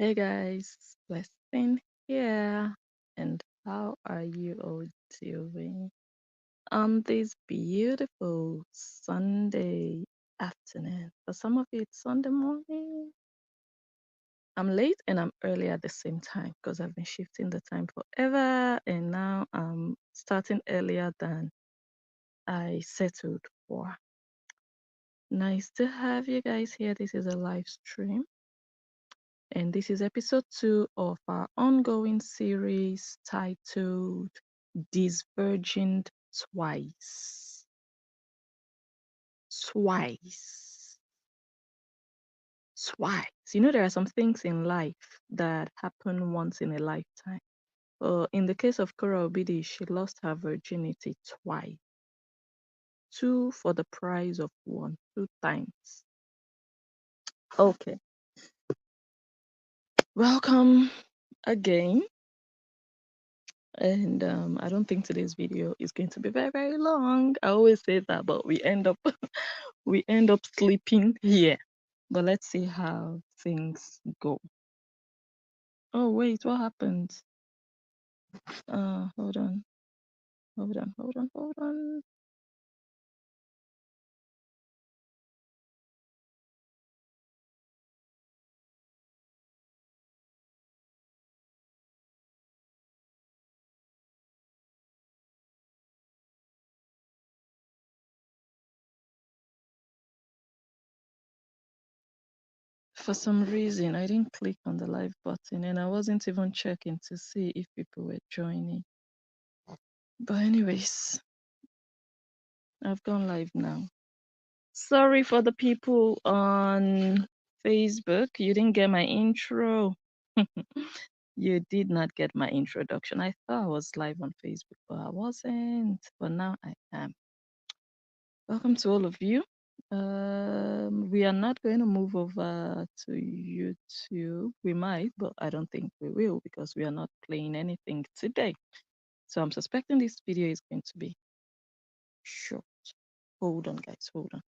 Hey guys, Blessing here. And how are you all doing on this beautiful Sunday afternoon? For some of you, it's Sunday morning. I'm late and I'm early at the same time because I've been shifting the time forever and now I'm starting earlier than I settled for. Nice to have you guys here. This is a live stream. And this is episode 2 of our ongoing series titled Disvirgined Twice. Twice. Twice. You know, there are some things in life that happen once in a lifetime. In the case of Kora Obidi, she lost her virginity twice. Two for the price of one, two times. Okay. Welcome again. And I don't think today's video is going to be very, very long. I always say that, but we end up we end up sleeping here. But let's see how things go. Oh wait, what happened? Hold on, hold on. For some reason, I didn't click on the live button, and I wasn't even checking to see if people were joining. But anyways, I've gone live now. Sorry for the people on Facebook. You didn't get my intro. You did not get my introduction. I thought I was live on Facebook, but I wasn't. But now I am. Welcome to all of you. We are not going to move over to YouTube. We might, but I don't think we will because we are not playing anything today. So I'm suspecting this video is going to be short. Hold on, guys. Hold on.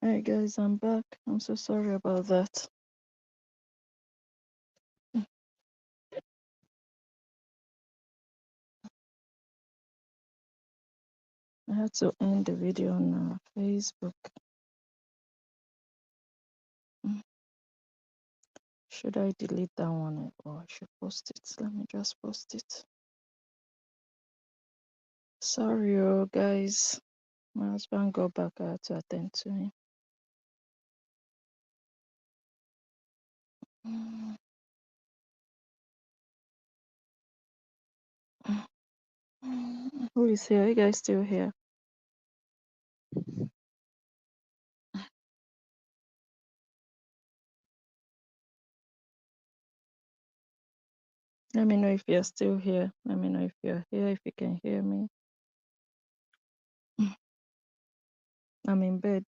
Hey guys, I'm back. I'm so sorry about that. I had to end the video on Facebook. Mm, Should I delete that one or I should post it? Let me just post it. Sorry, guys. My husband got back. I had to attend to him. Mm, Who is here? Are you guys still here? Let me know if you're still here. Let me know if you're here, if you can hear me. I'm in bed.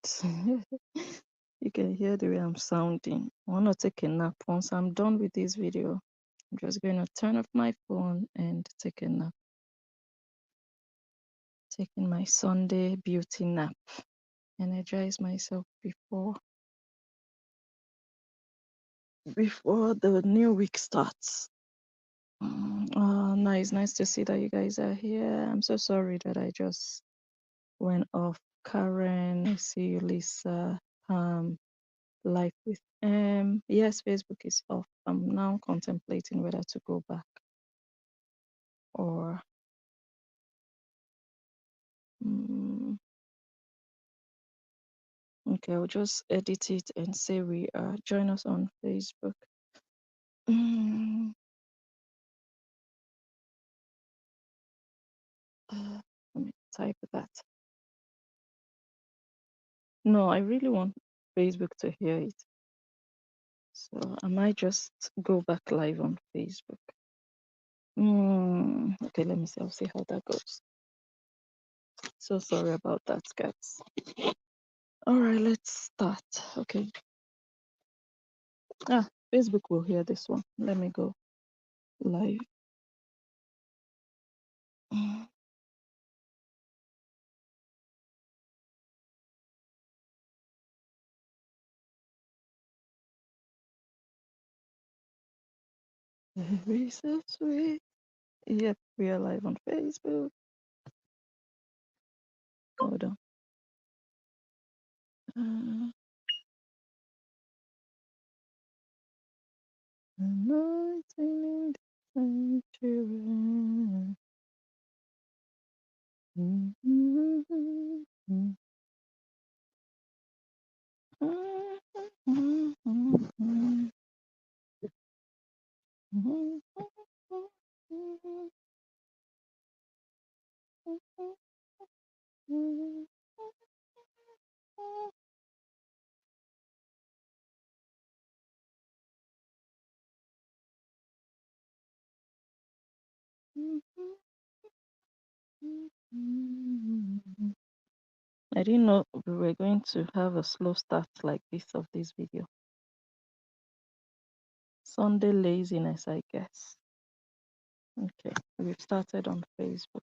You can hear the way I'm sounding. I want to take a nap. Once I'm done with this video, I'm just going to turn off my phone and take a nap. Taking my Sunday beauty nap. Energize myself before the new week starts. Oh, nice to see that you guys are here. I'm so sorry that I just went off. Karen, I see you, Lisa. Life with Yes, Facebook is off. I'm now contemplating whether to go back or okay, I'll just edit it and say we are. Join us on Facebook. Let me type that. No, I really want Facebook to hear it. So I might just go back live on Facebook. Okay, let me see. I'll see how that goes. So sorry about that, guys. All right, let's start. Okay. Facebook will hear this one. Let me go live. Very so sweet. Yep, we are live on Facebook. Hold on. Anointing in the sanctuary. I didn't know we were going to have a slow start like this of this video. Sunday laziness, I guess. Okay, we've started on Facebook.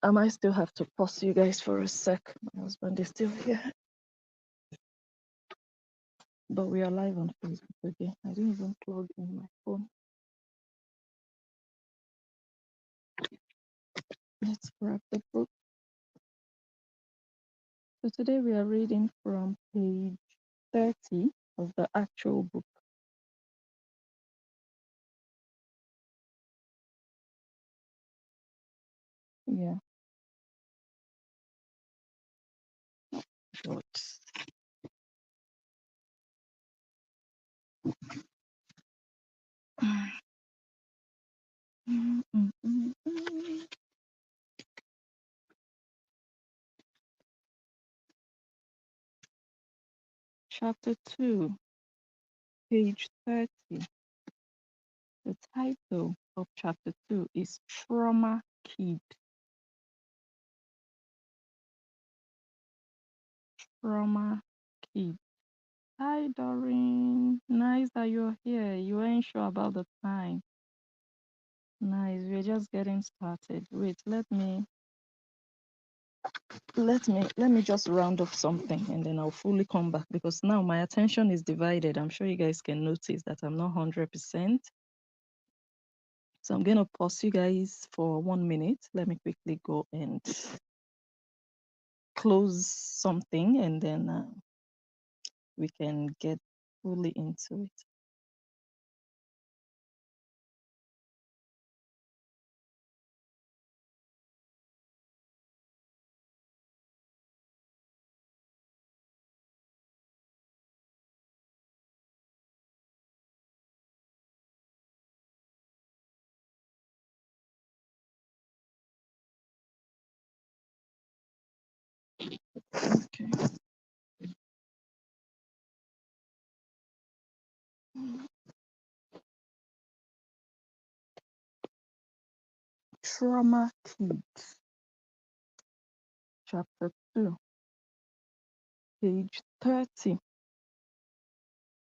I might still have to pause you guys for a sec. My husband is still here. But we are live on Facebook again. I didn't even plug in my phone. Let's grab the book. So today we are reading from page 30 of the actual book. Yeah. Good. Chapter 2, page 30. The title of chapter 2 is Trauma Kid. Trauma Kid. Hi, Doreen. Nice that you're here. You ain't sure about the time. Nice. We're just getting started. Wait, let me let me just round off something and then I'll fully come back, because now my attention is divided. I'm sure you guys can notice that I'm not 100%. So I'm gonna pause you guys for 1 minute. Let me quickly go and close something, and then we can get fully into it. Okay. Trauma Kids, chapter 2, page 30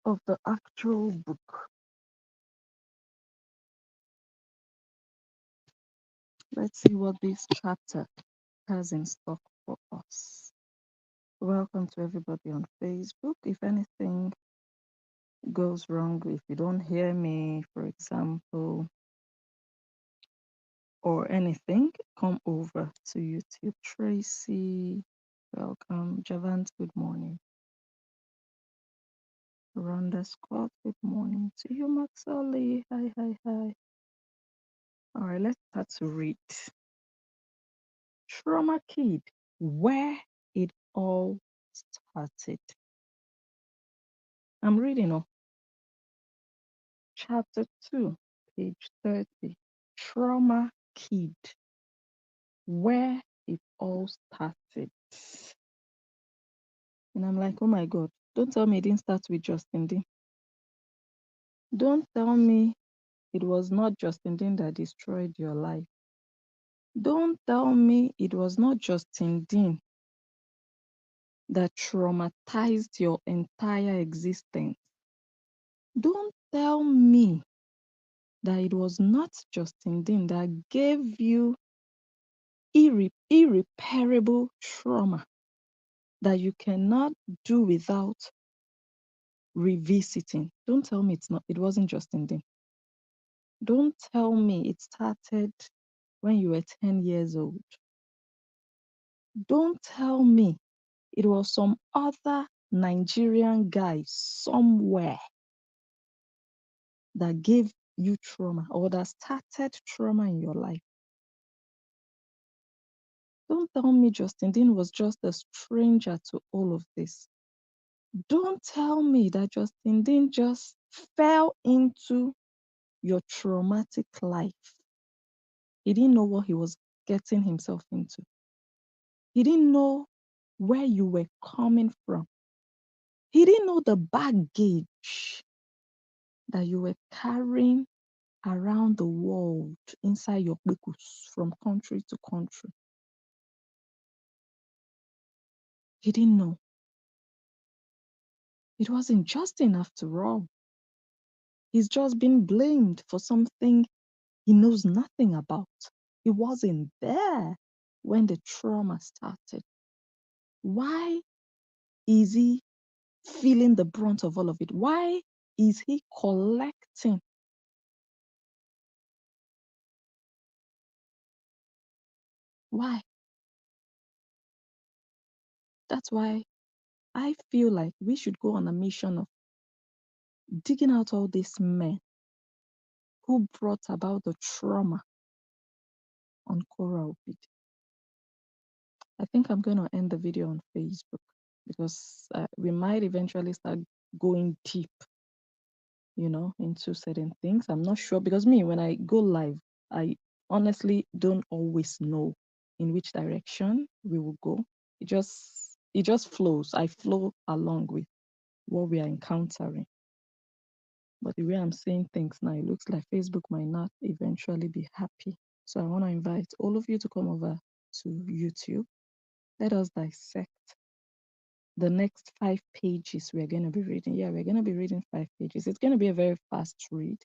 of the actual book. Let's see what this chapter has in stock for us. Welcome to everybody on Facebook. If anything goes wrong, if you don't hear me, for example, or anything, come over to YouTube. Tracy, welcome. Javant, good morning. Rhonda Scott, good morning to you. Maxali, hi, hi, hi. All right, let's start to read. Trauma Kid, where it all started. I'm reading on chapter 2, page 30. Trauma Kid, where it all started. And I'm like, oh my God, don't tell me it didn't start with Justin Dean. Don't tell me it was not Justin Dean that destroyed your life. Don't tell me it was not Justin Dean that traumatized your entire existence. Don't tell me that it was not Justin Dean that gave you irreparable trauma that you cannot do without revisiting. Don't tell me it wasn't Justin Dean. Don't tell me it started when you were 10 years old. Don't tell me it was some other Nigerian guy somewhere that gave you trauma or that started trauma in your life. Don't tell me Justin Dean was just a stranger to all of this. Don't tell me that Justin Dean just fell into your traumatic life. He didn't know what he was getting himself into. He didn't know where you were coming from. He didn't know the baggage that you were carrying around the world inside your bukus from country to country. He didn't know. It wasn't Justin after all. He's just been blamed for something he knows nothing about. He wasn't there when the trauma started. Why is he feeling the brunt of all of it? Why is he collecting? Why? That's why I feel like we should go on a mission of digging out all these men who brought about the trauma on Whorra. I think I'm going to end the video on Facebook because we might eventually start going deep, into certain things. I'm not sure because when I go live, I honestly don't always know in which direction we will go. It just flows. I flow along with what we are encountering. But the way I'm saying things now, it looks like Facebook might not eventually be happy. So I want to invite all of you to come over to YouTube. Let us dissect the next 5 pages we're going to be reading. Yeah, we're going to be reading 5 pages. It's going to be a very fast read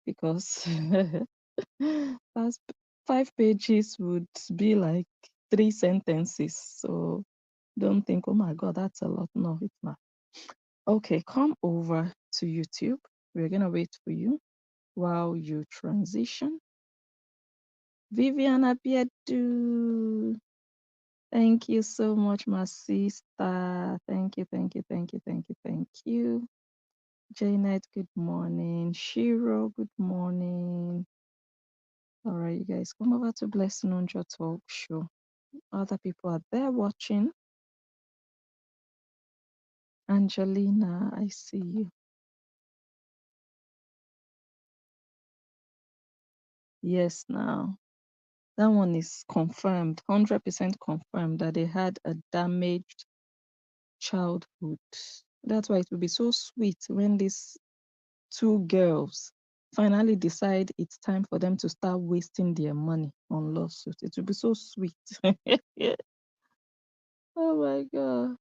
because past 5 pages would be like 3 sentences. So don't think, oh my God, that's a lot. No, it's not. Okay, come over to YouTube. We're going to wait for you while you transition. Vivian Abiedu. Thank you so much, my sister. Thank you, thank you, thank you, thank you, thank you. Janet, good morning. Shiro, good morning. All right, you guys, come over to Blessing on Your Talk Show. Other people are there watching. Angelina, I see you. Yes, now. That one is confirmed, 100% confirmed that they had a damaged childhood. That's why it will be so sweet when these 2 girls finally decide it's time for them to start wasting their money on lawsuits. It will be so sweet. Oh my God.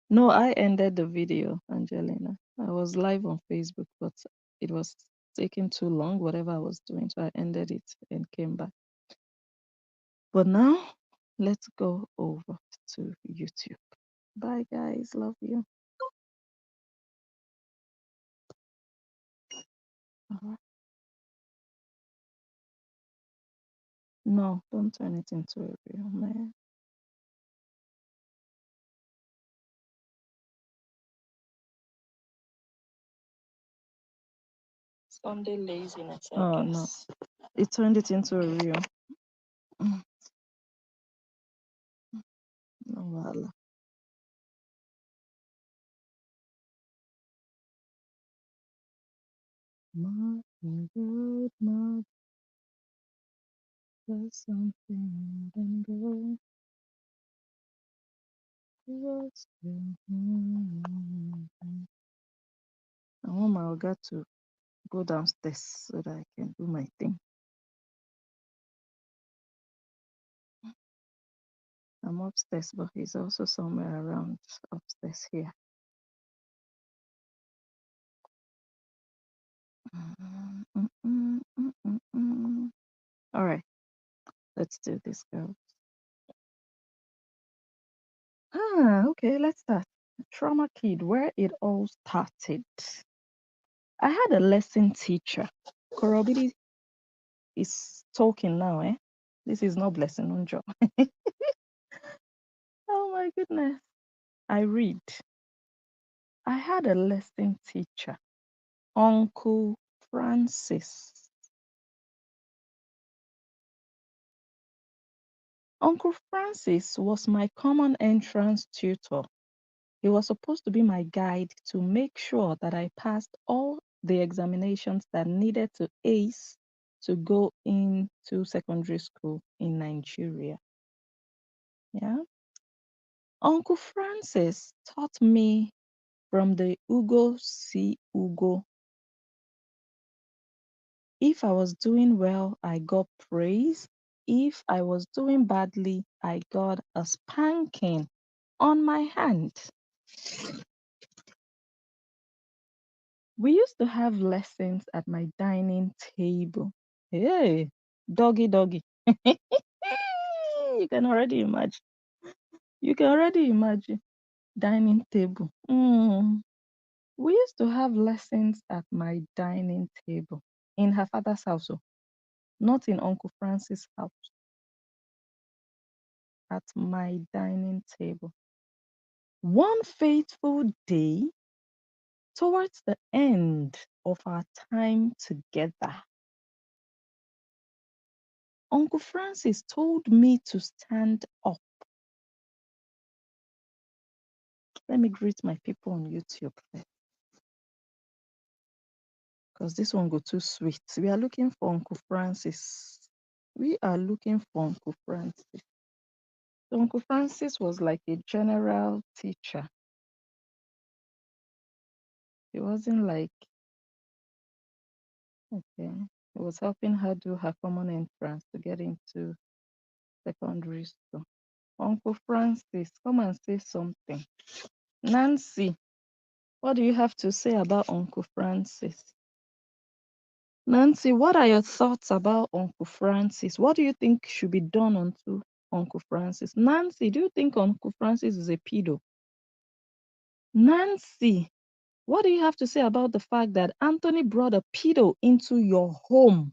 No, I ended the video, Angelina. I was live on Facebook, but it was taking too long, whatever I was doing. So I ended it and came back. But now, let's go over to YouTube. Bye, guys. Love you. All right. No, don't turn it into a real man. Sunday laziness, I guess. No. It turned it into a real. No, wahala. My good, my there's something and go. I want my Oga to go downstairs so that I can do my thing. I'm upstairs, but he's also somewhere around upstairs here. All right, let's do this, girl. Okay, let's start. Trauma Kid, where it all started. I had a lesson teacher. Korobidi is talking now, eh? This is not Blessing Unjo. Oh my goodness. I read. I had a lesson teacher, Uncle Francis. Uncle Francis was my common entrance tutor. He was supposed to be my guide to make sure that I passed all the examinations that needed to ace to go into secondary school in Nigeria. Yeah. Uncle Francis taught me from the Ugo si Ugo. If I was doing well, I got praise. If I was doing badly, I got a spanking on my hand. We used to have lessons at my dining table. Hey, doggy, doggy. You can already imagine. You can already imagine dining table. We used to have lessons at my dining table in her father's house, not in Uncle Francis' house, at my dining table. One fateful day, towards the end of our time together, Uncle Francis told me to stand up. Let me greet my people on YouTube because this one go too sweet. We are looking for Uncle Francis. We are looking for Uncle Francis. So Uncle Francis was like a general teacher. He wasn't like, okay, he was helping her do her common entrance to get into secondary school. Uncle Francis, come and say something. Nancy, what do you have to say about Uncle Francis? Nancy, what are your thoughts about Uncle Francis? What do you think should be done onto Uncle Francis? Nancy, do you think Uncle Francis is a pedo? Nancy, what do you have to say about the fact that Anthony brought a pedo into your home?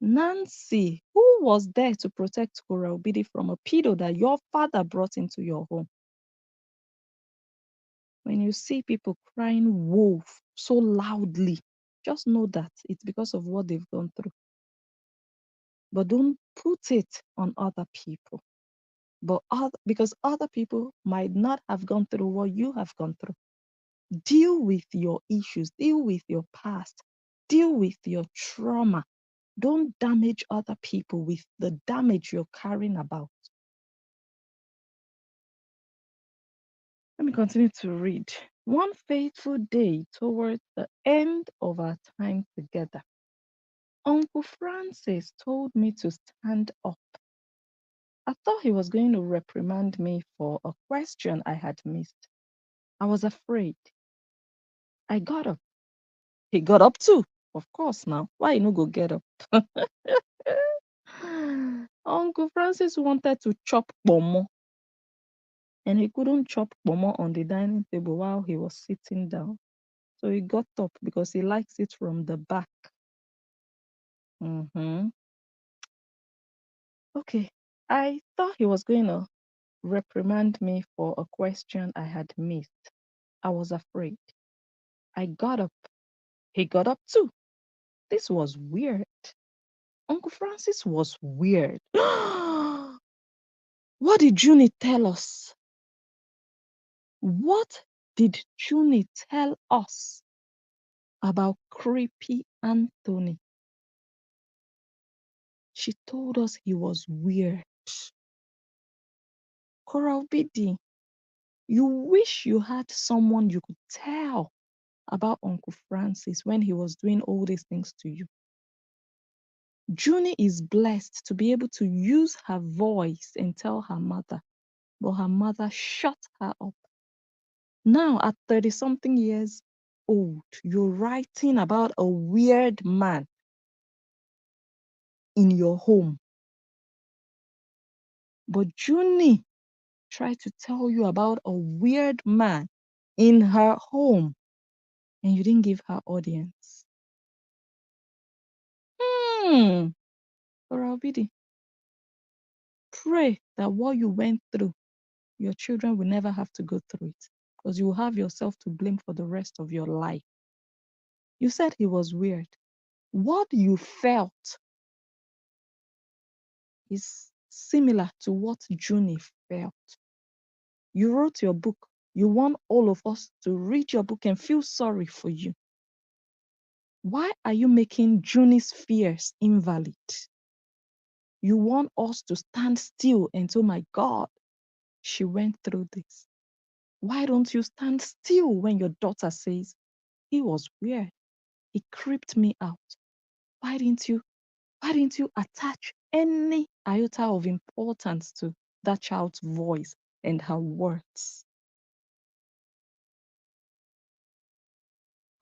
Nancy, who was there to protect Whorra from a pedo that your father brought into your home? When you see people crying wolf so loudly, just know that it's because of what they've gone through. But don't put it on other people. Because other people might not have gone through what you have gone through. Deal with your issues, deal with your past, deal with your trauma. Don't damage other people with the damage you're carrying about. Let me continue to read. One fateful day towards the end of our time together, Uncle Francis told me to stand up. I thought he was going to reprimand me for a question I had missed. I was afraid. I got up. He got up too. Of course now. Why you no go get up? Uncle Francis wanted to chop pomo, and he couldn't chop pomo on the dining table while he was sitting down. So he got up because he likes it from the back. Okay. I thought he was going to reprimand me for a question I had missed. I was afraid. I got up. He got up too. This was weird. Uncle Francis was weird. What did Junie tell us? What did Junie tell us about creepy Anthony? She told us he was weird. Coral BD, you wish you had someone you could tell about Uncle Francis when he was doing all these things to you. Junie is blessed to be able to use her voice and tell her mother, but her mother shut her up. Now, at 30-something years old, you're writing about a weird man in your home. But Junie tried to tell you about a weird man in her home, and you didn't give her audience. Orabidi, pray that what you went through, your children will never have to go through it, because you will have yourself to blame for the rest of your life. You said he was weird. What you felt is similar to what Junie felt. You wrote your book. You want all of us to read your book and feel sorry for you. Why are you making Junie's fears invalid? You want us to stand still and say, oh my God, she went through this. Why don't you stand still when your daughter says, he was weird, he creeped me out? Why didn't you attach any iota of importance to that child's voice and her words?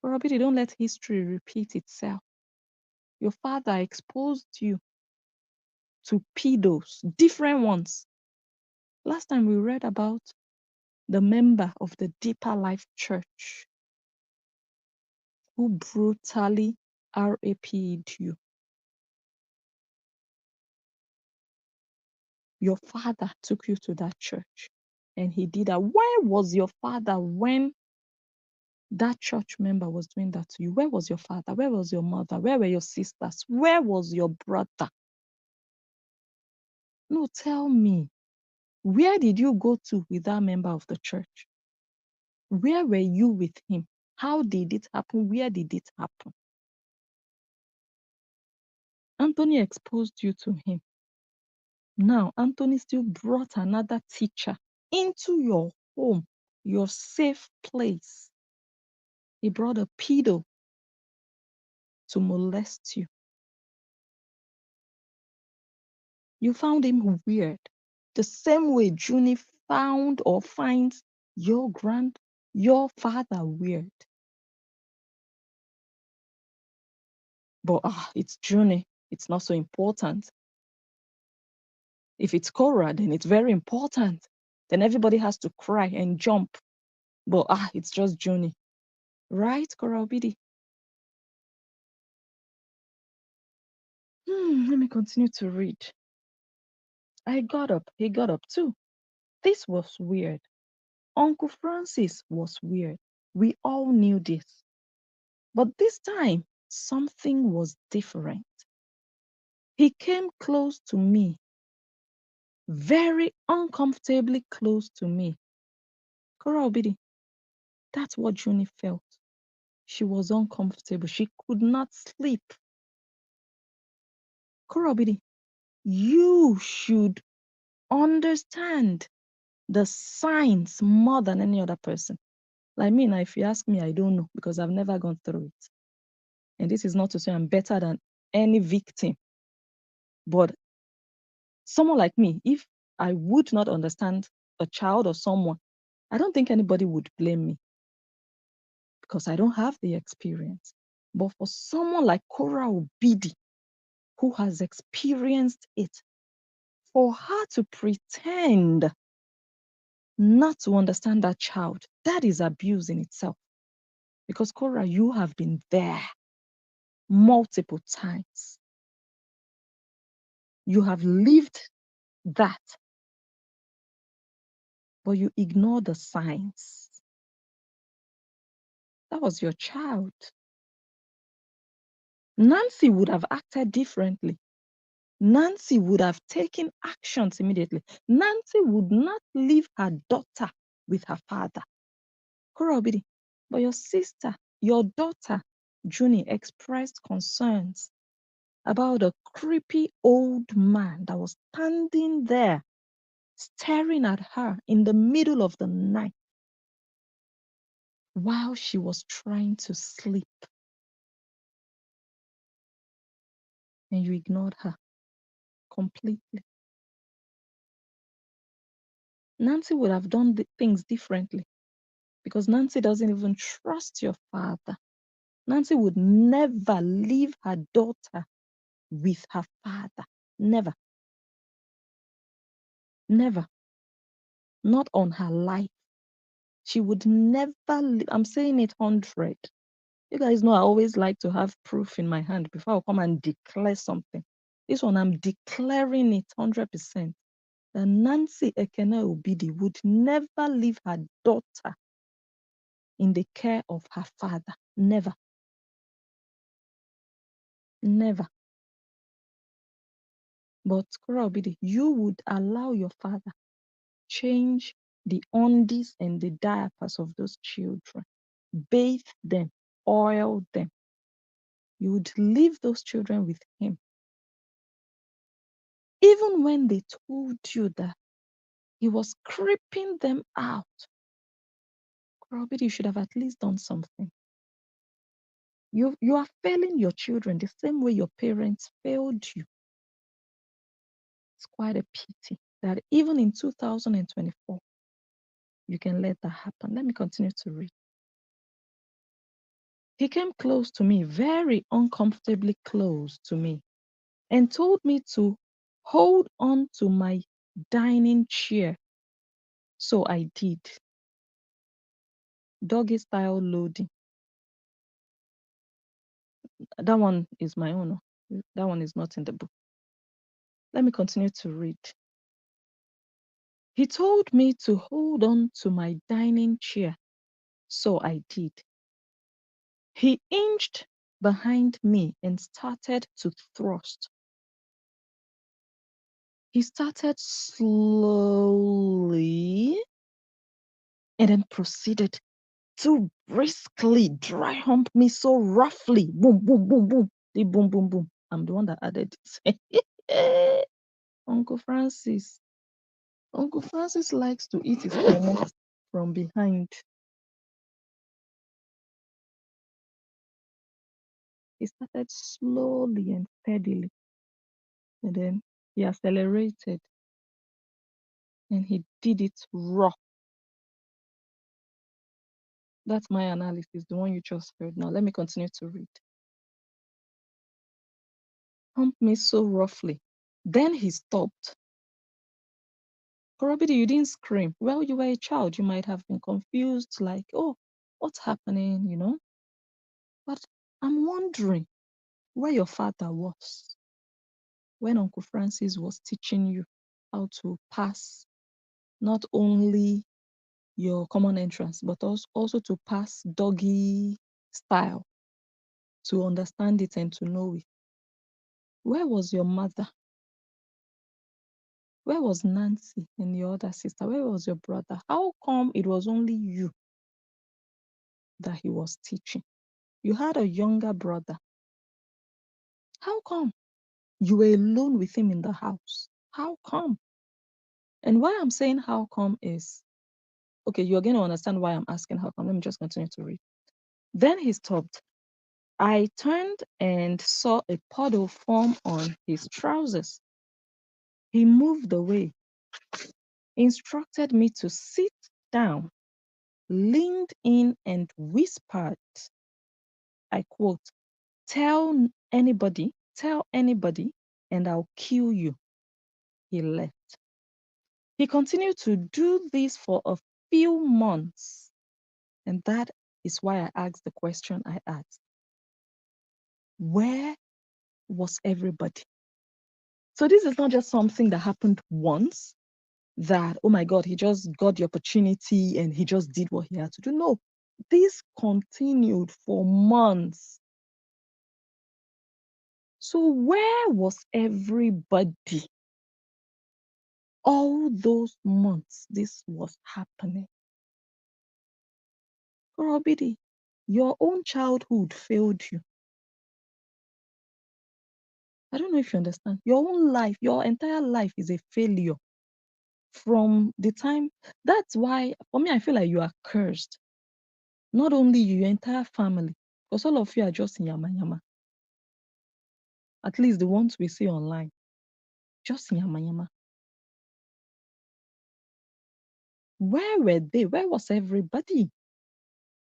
Probably don't let history repeat itself. Your father exposed you to pedos, different ones. Last time we read about the member of the Deeper Life Church who brutally RAP'd you. Your father took you to that church and he did that. Where was your father when that church member was doing that to you? Where was your father? Where was your mother? Where were your sisters? Where was your brother? No, tell me. Where did you go to with that member of the church? Where were you with him? How did it happen? Where did it happen? Anthony exposed you to him. Now, Anthony still brought another teacher into your home, your safe place. He brought a pedo to molest you. You found him weird. The same way Junie found or finds your father weird. But it's Junie. It's not so important. If it's Whorra, then it's very important. Then everybody has to cry and jump. But it's just Junie. Right, Whorra Obidi? Let me continue to read. I got up. He got up too. This was weird. Uncle Francis was weird. We all knew this. But this time, something was different. He came close to me, very uncomfortably close to me. Whorra Obidi, that's what Junie felt. She was uncomfortable. She could not sleep. Whorra Obidi, you should understand the signs more than any other person. Like me, now, if you ask me, I don't know because I've never gone through it. And this is not to say I'm better than any victim. But someone like me, if I would not understand a child or someone, I don't think anybody would blame me because I don't have the experience. But for someone like Whorra Obidi, who has experienced it, for her to pretend not to understand that child, that is abuse in itself. Because Whorra, you have been there multiple times. You have lived that, but you ignore the signs. That was your child. Nancy would have acted differently. Nancy would have taken actions immediately. Nancy would not leave her daughter with her father. Whorra Obidi, but your sister, your daughter, Junie, expressed concerns about a creepy old man that was standing there staring at her in the middle of the night while she was trying to sleep. And you ignored her completely. Nancy would have done the things differently because Nancy doesn't even trust your father. Nancy would never leave her daughter with her father. Never. Never. Not on her life. She would never leave. I'm saying it 100. You guys know I always like to have proof in my hand before I come and declare something. This one, I'm declaring it 100%. That Nancy Ekene Obidi would never leave her daughter in the care of her father. Never. Never. But Whorra Obidi, you would allow your father change the undies and the diapers of those children, bathe them, oil them. You would leave those children with him. Even when they told you that he was creeping them out, Whorra Obidi, you should have at least done something. You are failing your children the same way your parents failed you. It's quite a pity that even in 2024, you can let that happen. Let me continue to read. He came close to me, very uncomfortably close to me, and told me to hold on to my dining chair. So I did. Doggy style loading. That one is my own. That one is not in the book. Let me continue to read. He told me to hold on to my dining chair. So I did. He inched behind me and started to thrust. He started slowly and then proceeded to briskly dry hump me so roughly. Boom, boom, boom, boom. The boom, boom, boom. I'm the one that added it. Uncle Francis. Uncle Francis likes to eat his almost from behind. He started slowly and steadily. And then he accelerated. And he did it rough. That's my analysis, the one you just heard. Now let me continue to read. humped me so roughly. Then he stopped. Korobidi, you didn't scream. Well, you were a child. You might have been confused, like, oh, what's happening, you know? But I'm wondering where your father was when Uncle Francis was teaching you how to pass not only your common entrance, but also to pass doggy style, to understand it and to know it. Where was your mother? Where was Nancy and your other sister? Where was your brother? How come it was only you that he was teaching? You had a younger brother. How come? You were alone with him in the house. How come? And why I'm saying how come is, okay, you're going to understand why I'm asking how come. Let me just continue to read. Then he stopped. I turned and saw a puddle form on his trousers. He moved away, instructed me to sit down, leaned in and whispered, I quote, tell anybody, and I'll kill you. He left. He continued to do this for a few months. And that is why I asked the question I asked. Where was everybody? So this is not just something that happened once, that, oh my God, he just got the opportunity and he just did what he had to do. No, this continued for months. So where was everybody? All those months this was happening. Korobidi, your own childhood failed you. I don't know if you understand. Your own life, your entire life is a failure from the time. That's why, for me, I feel like you are cursed. Not only you, your entire family, because all of you are just in yama yama. At least the ones we see online, just in yama yama. Where were they? Where was everybody?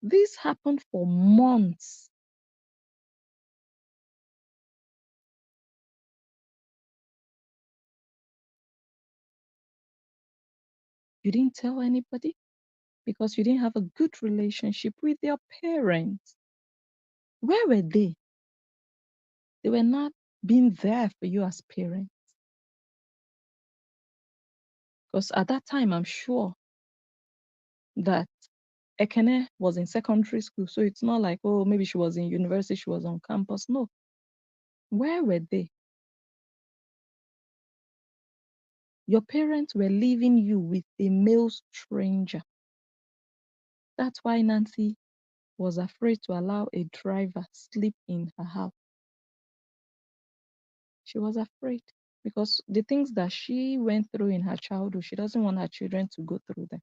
This happened for months. You didn't tell anybody because you didn't have a good relationship with your parents. Where were they? They were not being there for you as parents. Because at that time, I'm sure that Ekene was in secondary school. So it's not like, oh, maybe she was in university, she was on campus. No. Where were they? Your parents were leaving you with a male stranger. That's why Nancy was afraid to allow a driver sleep in her house. She was afraid because the things that she went through in her childhood, she doesn't want her children to go through them.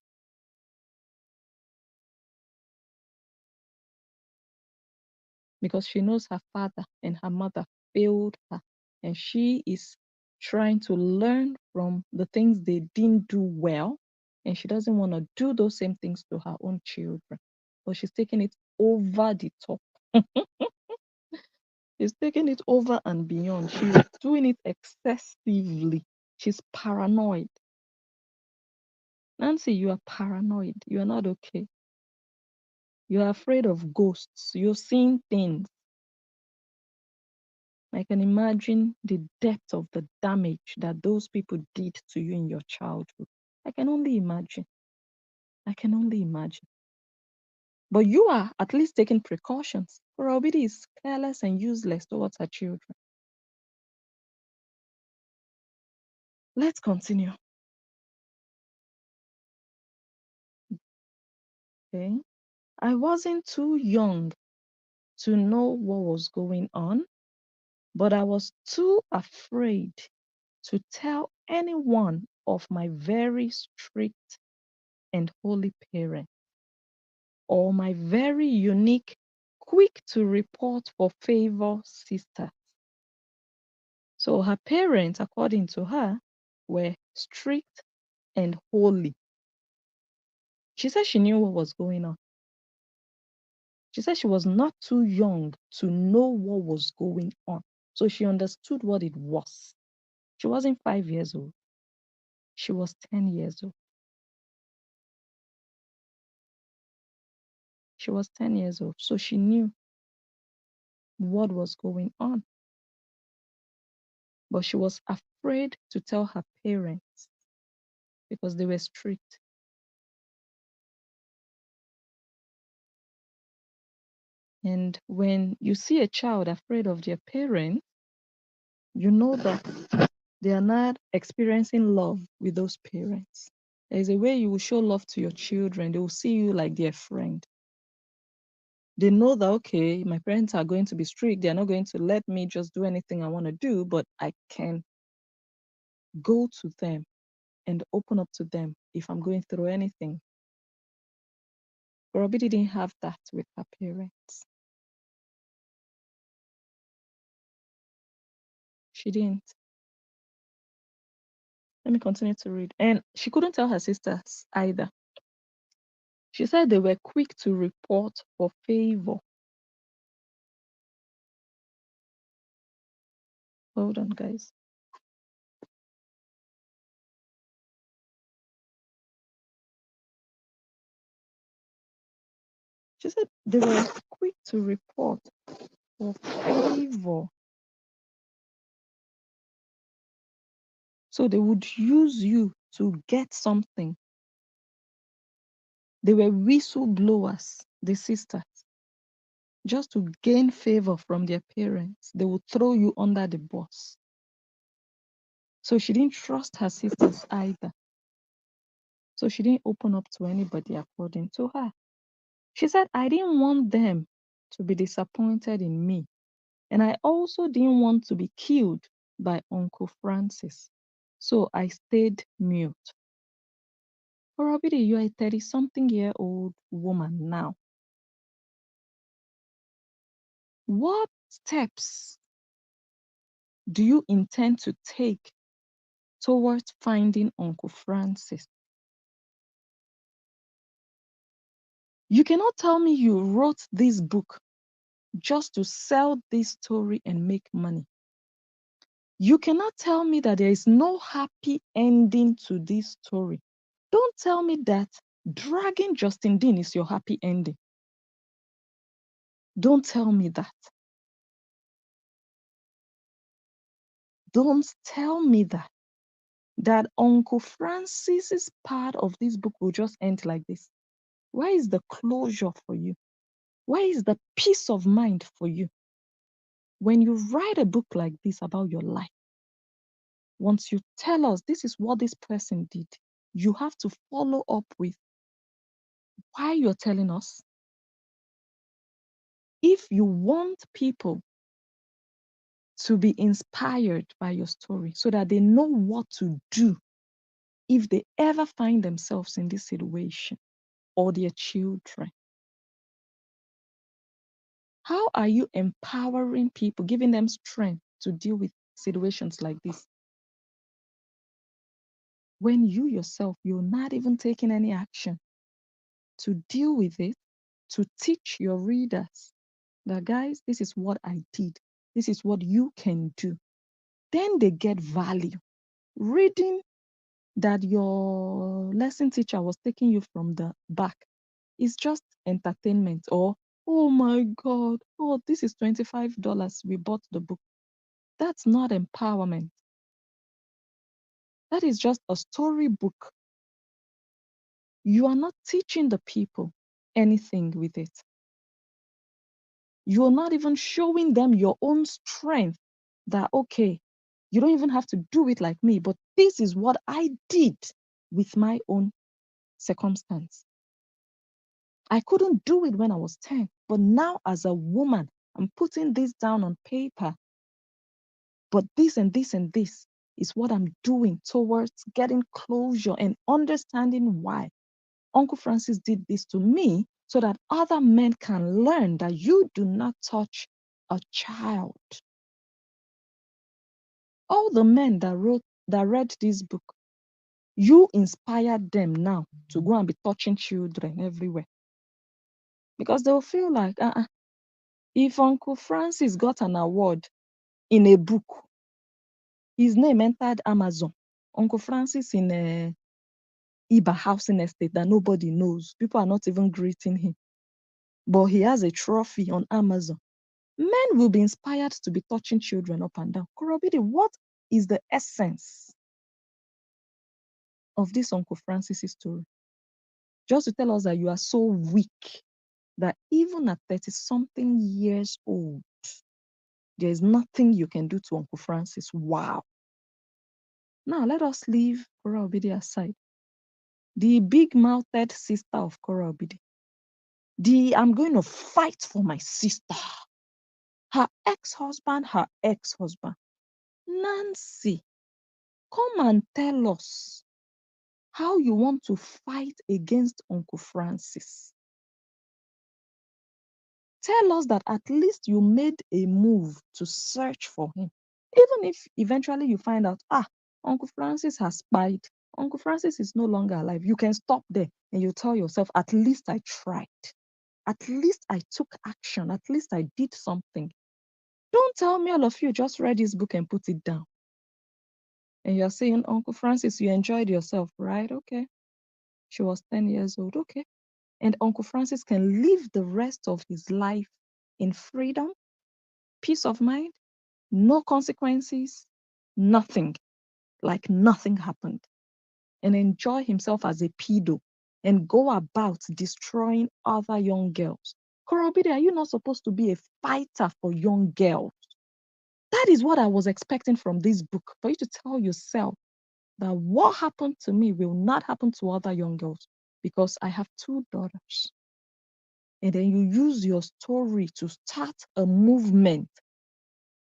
Because she knows her father and her mother failed her, and she is trying to learn from the things they didn't do well, and she doesn't want to do those same things to her own children. But she's taking it over the top. She's taking it over and beyond. She's doing it excessively. She's paranoid. Nancy, you are paranoid. You are not okay. You are afraid of ghosts. You're seeing things. I can imagine the depth of the damage that those people did to you in your childhood. I can only imagine. I can only imagine. But you are at least taking precautions. Korobidi is careless and useless towards her children. Let's continue. Okay. I wasn't too young to know what was going on, but I was too afraid to tell anyone of my very strict and holy parents, or my very unique, quick to report for favor sister. So her parents, according to her, were strict and holy. She said she knew what was going on. She said she was not too young to know what was going on. So she understood what it was. She wasn't 5 years old. She was 10 years old. She was 10 years old. So she knew what was going on. But she was afraid to tell her parents because they were strict. And when you see a child afraid of their parents, you know that they are not experiencing love with those parents. There is a way you will show love to your children. They will see you like their friend. They know that, okay, my parents are going to be strict. They're not going to let me just do anything I want to do, but I can go to them and open up to them if I'm going through anything. Robbie didn't have that with her parents. She didn't. Let me continue to read. And she couldn't tell her sisters either. She said they were quick to report for favor. Hold on, guys. She said they were quick to report for favor. So they would use you to get something. They were whistleblowers, the sisters. Just to gain favor from their parents, they would throw you under the bus. So she didn't trust her sisters either. So she didn't open up to anybody according to her. She said, I didn't want them to be disappointed in me. And I also didn't want to be killed by Uncle Francis. So I stayed mute. Probably you're a 30-something-year-old woman now. What steps do you intend to take towards finding Uncle Francis? You cannot tell me you wrote this book just to sell this story and make money. You cannot tell me that there is no happy ending to this story. Don't tell me that dragging Justin Dean is your happy ending. Don't tell me that. Don't tell me that Uncle Francis's part of this book will just end like this. Where is the closure for you? Where is the peace of mind for you? When you write a book like this about your life, once you tell us this is what this person did, you have to follow up with why you're telling us. If you want people to be inspired by your story so that they know what to do if they ever find themselves in this situation or their children, how are you empowering people, giving them strength to deal with situations like this? When you yourself, you're not even taking any action to deal with it, to teach your readers that, guys, this is what I did. This is what you can do. Then they get value. Reading that your lesson teacher was taking you from the back is just entertainment, or, oh my God, oh, this is $25. We bought the book. That's not empowerment. That is just a storybook. You are not teaching the people anything with it. You're not even showing them your own strength that, okay, you don't even have to do it like me, but this is what I did with my own circumstance. I couldn't do it when I was 10, but now as a woman, I'm putting this down on paper. But this and this and this is what I'm doing towards getting closure and understanding why Uncle Francis did this to me, so that other men can learn that you do not touch a child. All the men that read this book, you inspired them now to go and be touching children everywhere. Because they'll feel like, if Uncle Francis got an award, in a book. His name entered Amazon. Uncle Francis in a Iba housing estate that nobody knows. People are not even greeting him. But he has a trophy on Amazon. Men will be inspired to be touching children up and down. Korobidi, what is the essence of this Uncle Francis story? Just to tell us that you are so weak that even at 30-something years old, there is nothing you can do to Uncle Francis. Wow. Now, let us leave Kora Obidi aside. The big-mouthed sister of Kora Obidi. I'm going to fight for my sister. Her ex-husband. Nancy, come and tell us how you want to fight against Uncle Francis. Tell us that at least you made a move to search for him. Even if eventually you find out, Uncle Francis has spied. Uncle Francis is no longer alive. You can stop there and you tell yourself, at least I tried. At least I took action. At least I did something. Don't tell me all of you just read this book and put it down. And you're saying, Uncle Francis, you enjoyed yourself, right? Okay. She was 10 years old. Okay. And Uncle Francis can live the rest of his life in freedom, peace of mind, no consequences, nothing, like nothing happened, and enjoy himself as a pedo and go about destroying other young girls. Korobide, are you not supposed to be a fighter for young girls? That is what I was expecting from this book, for you to tell yourself that what happened to me will not happen to other young girls because I have 2 daughters. And then you use your story to start a movement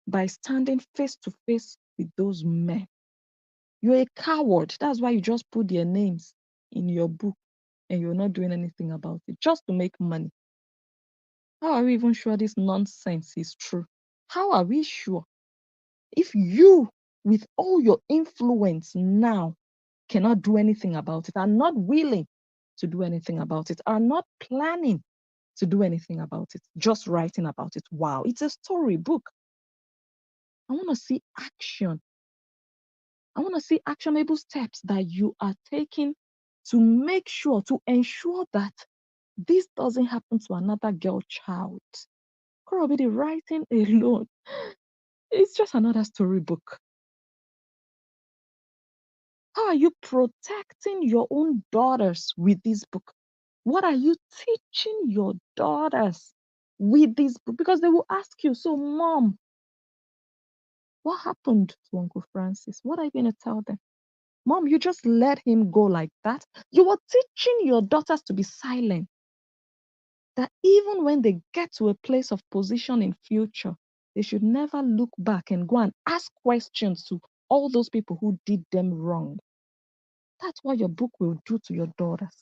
by standing face to face with those men. You're a coward. That's why you just put their names in your book and you're not doing anything about it, just to make money. How are we even sure this nonsense is true? How are we sure? If you, with all your influence now, cannot do anything about it, are not willing to do anything about it, are not planning to do anything about it, just writing about it. Wow, it's a storybook. I want to see action. I want to see actionable steps that you are taking to make sure, to ensure that this doesn't happen to another girl child. Probably the writing alone, it's just another storybook. How are you protecting your own daughters with this book? What are you teaching your daughters with this book? Because they will ask you, so mom, what happened to Uncle Francis? What are you going to tell them? Mom, you just let him go like that. You were teaching your daughters to be silent. That even when they get to a place of position in future, they should never look back and go and ask questions to all those people who did them wrong. That's what your book will do to your daughters.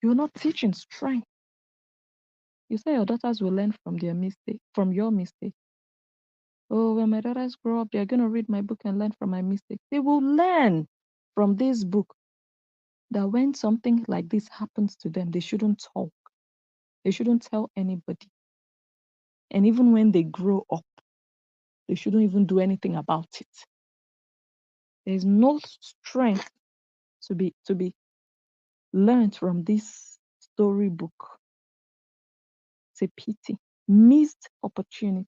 You're not teaching strength. You say your daughters will learn from their mistake, from your mistake. Oh, when my daughters grow up, they're going to read my book and learn from my mistakes. They will learn from this book that when something like this happens to them, they shouldn't talk. They shouldn't tell anybody. And even when they grow up, they shouldn't even do anything about it. There's no strength to be learned from this storybook. It's a pity. Missed opportunity.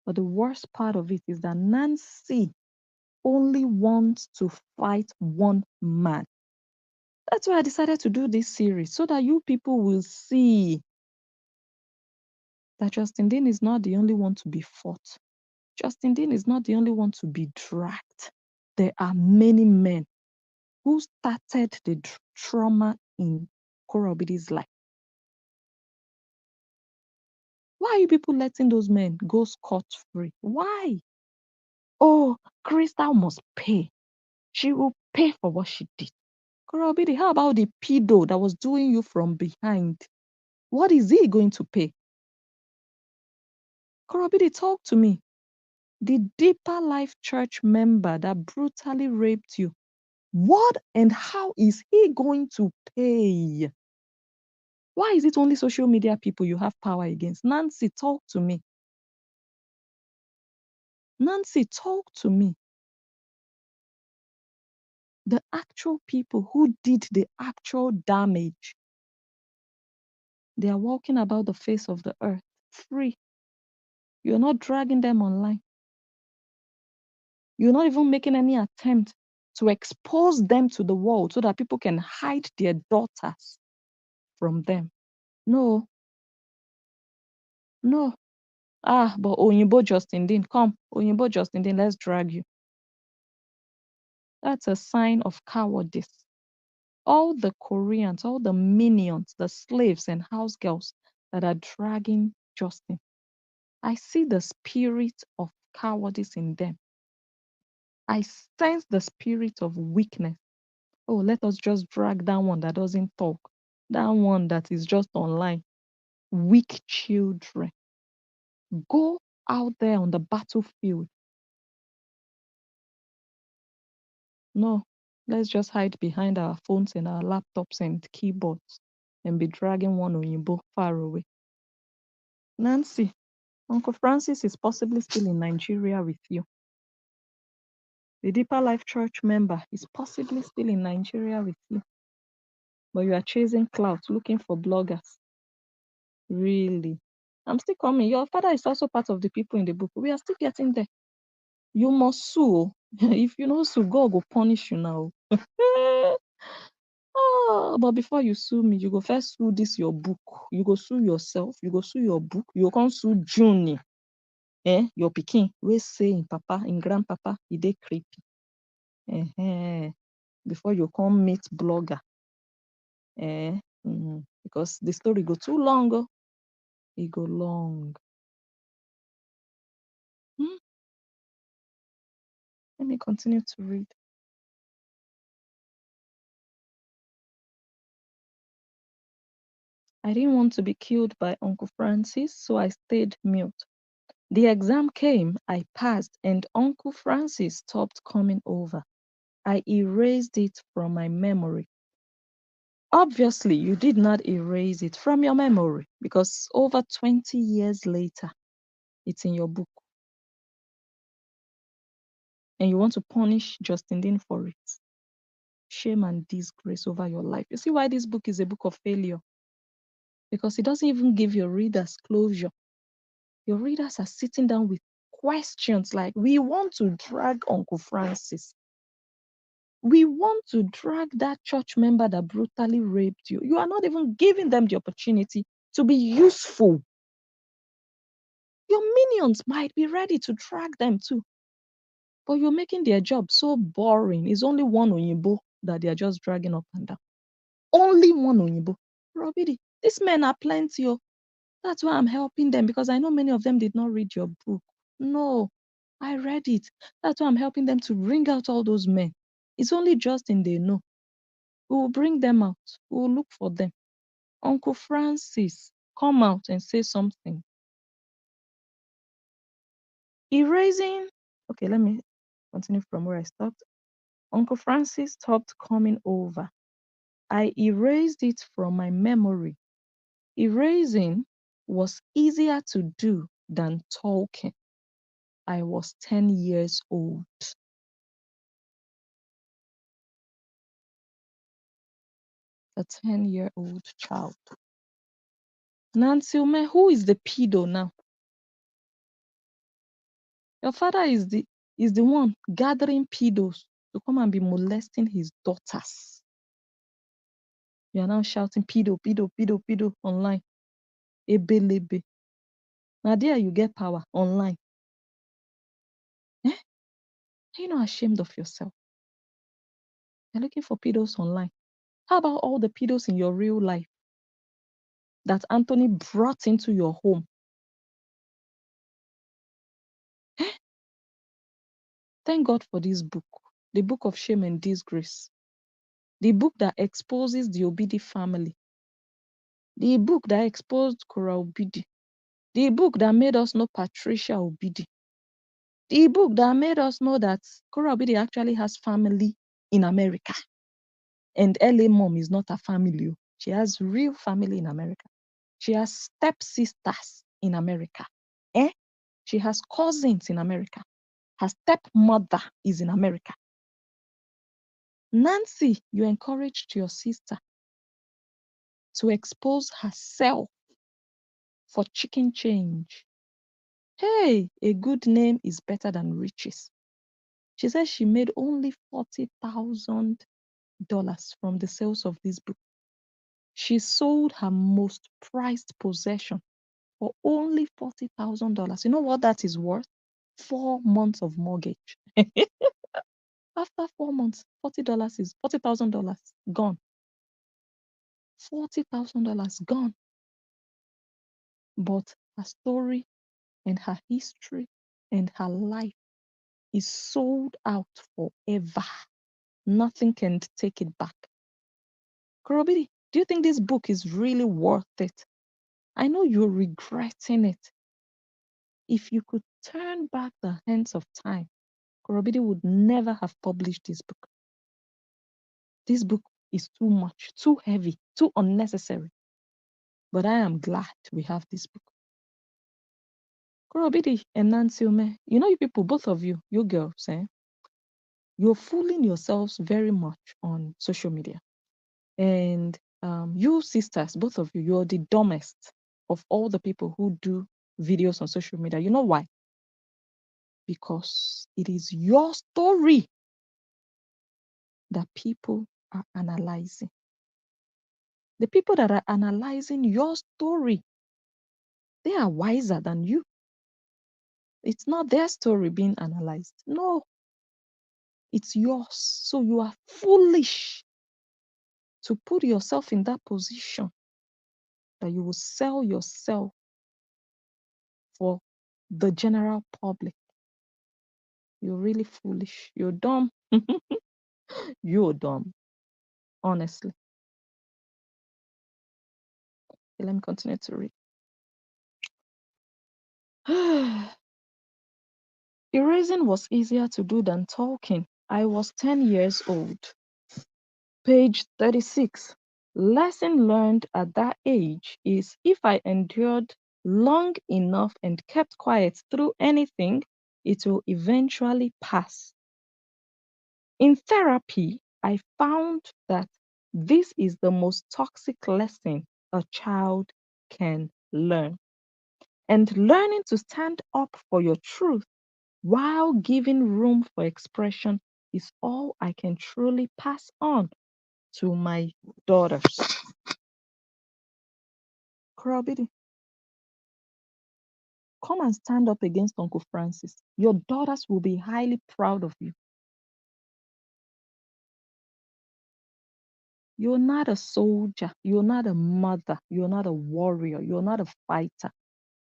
But the worst part of it is that Nancy only wants to fight one man. That's why I decided to do this series, so that you people will see that Justin Dean is not the only one to be fought. Justin Dean is not the only one to be dragged. There are many men who started the trauma in Kora Obidi's life. Why are you people letting those men go scot-free? Why? Oh, Crystal must pay. She will pay for what she did. Kora Obidi, how about the pedo that was doing you from behind? What is he going to pay? Kora Obidi, talk to me. The Deeper Life Church member that brutally raped you, what and how is he going to pay? Why is it only social media people you have power against? Nancy, talk to me. Nancy, talk to me. The actual people who did the actual damage, they are walking about the face of the earth free. You're not dragging them online. You're not even making any attempt to expose them to the world so that people can hide their daughters from them. No, no. But Oyinbo Justin Dean, come. Oyinbo Justin Dean, let's drag you. That's a sign of cowardice. All the Koreans, all the minions, the slaves and house girls that are dragging Justin, I see the spirit of cowardice in them. I sense the spirit of weakness. Oh, let us just drag that one that doesn't talk, that one that is just online. Weak children. Go out there on the battlefield. No, let's just hide behind our phones and our laptops and keyboards and be dragging one Oyinbo far away. Nancy, Uncle Francis is possibly still in Nigeria with you. The Deeper Life Church member is possibly still in Nigeria with you. But you are chasing clout, looking for bloggers. Really? I'm still coming. Your father is also part of the people in the book. We are still getting there. You must sue. If you know sue, God will punish you now. But before you sue me, you go first sue this your book. You go sue yourself. You go sue your book. You can't sue Juni. Your pikin. We say in papa, in grandpapa, he dey creepy. Before you come meet blogger. Because the story go too long. Oh. It go long. Let me continue to read. I didn't want to be killed by Uncle Francis, so I stayed mute. The exam came, I passed, and Uncle Francis stopped coming over. I erased it from my memory. Obviously, you did not erase it from your memory because over 20 years later, it's in your book. And you want to punish Justin Dean for it. Shame and disgrace over your life. You see why this book is a book of failure? Because it doesn't even give your readers closure. Your readers are sitting down with questions like, we want to drag Uncle Francis. We want to drag that church member that brutally raped you. You are not even giving them the opportunity to be useful. Your minions might be ready to drag them too. But you're making their job so boring. It's only one Oyinbo that they are just dragging up and down. Only one Oyinbo. Robidi, these men are plenty. Oh. That's why I'm helping them, because I know many of them did not read your book. No, I read it. That's why I'm helping them to bring out all those men. It's only Justin they know. We will bring them out. We will look for them. Uncle Francis, come out and say something. Erasing. Okay, let me continue from where I stopped. Uncle Francis stopped coming over. I erased it from my memory. Erasing was easier to do than talking. I was 10 years old. A 10-year-old child. Nancy Ume, who is the pedo now? Your father is the one gathering pedos to come and be molesting his daughters. You are now shouting pedo, pedo, pedo, pedo online. Ebelebe. Now there you get power online. Are you not ashamed of yourself? You're looking for pedos online. How about all the pedos in your real life that Anthony brought into your home? Thank God for this book, the book of shame and disgrace. The book that exposes the Obidi family. The book that exposed Kora Obidi. The book that made us know Patricia Obidi. The book that made us know that Kora Obidi actually has family in America. And LA mom is not a family. She has real family in America. She has stepsisters in America. Eh? She has cousins in America. Her stepmother is in America. Nancy, you encouraged your sister to expose herself for chicken change. Hey, a good name is better than riches. She says she made only $40,000 from the sales of this book. She sold her most prized possession for only $40,000. You know what that is worth? 4 months of mortgage. After 4 months, $40 is $40,000 gone. $40,000 gone. But her story and her history and her life is sold out forever. Nothing can take it back. Korobidi, do you think this book is really worth it? I know you're regretting it. If you could turn back the hands of time, Korobidi would never have published this book. This book is too much, too heavy, too unnecessary. But I am glad we have this book. Korobidi and Nancy Ume, you know you people, both of you, you girls, you're fooling yourselves very much on social media. And you sisters, both of you, you're the dumbest of all the people who do videos on social media. You know why? Because it is your story that people are analyzing. The people that are analyzing your story, they are wiser than you. It's not their story being analyzed. No, it's yours. So you are foolish to put yourself in that position that you will sell yourself for the general public. You're really foolish. You're dumb. You're dumb, honestly. Okay, let me continue to read. Erasing was easier to do than talking. I was 10 years old. Page 36. Lesson learned at that age is if I endured long enough and kept quiet through anything, it will eventually pass. In therapy, I found that this is the most toxic lesson a child can learn. And learning to stand up for your truth while giving room for expression is all I can truly pass on to my daughters. Krobidi, come and stand up against Uncle Francis. Your daughters will be highly proud of you. You're not a soldier. You're not a mother. You're not a warrior. You're not a fighter.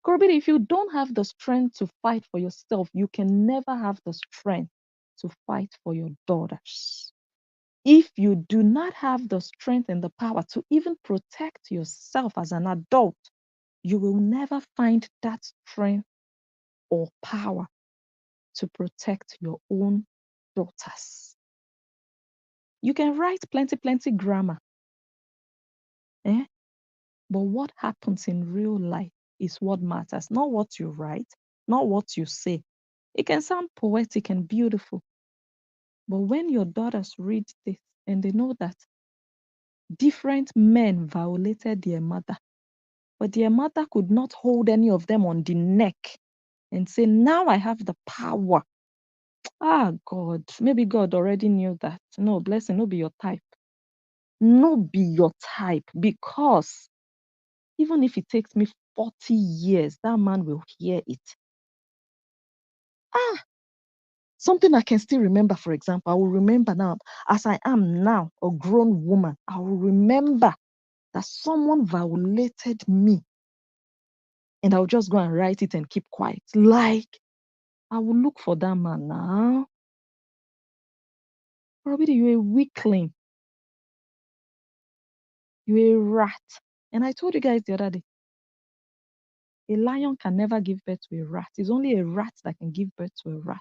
Krobidi, if you don't have the strength to fight for yourself, you can never have the strength to fight for your daughters. If you do not have the strength and the power to even protect yourself as an adult, you will never find that strength or power to protect your own daughters. You can write plenty grammar, but what happens in real life is what matters, not what you write, not what you say. It can sound poetic and beautiful, but when your daughters read this and they know that different men violated their mother, but their mother could not hold any of them on the neck and say, now I have the power. Ah, God, maybe God already knew that. No, blessing, no be your type. No be your type, because even if it takes me 40 years, that man will hear it. Ah, something I can still remember, for example, I will remember now, as I am now, a grown woman, I will remember that someone violated me and I'll just go and write it and keep quiet. Like, I will look for that man now. Probably you're a weakling. You're a rat. And I told you guys the other day, a lion can never give birth to a rat. It's only a rat that can give birth to a rat.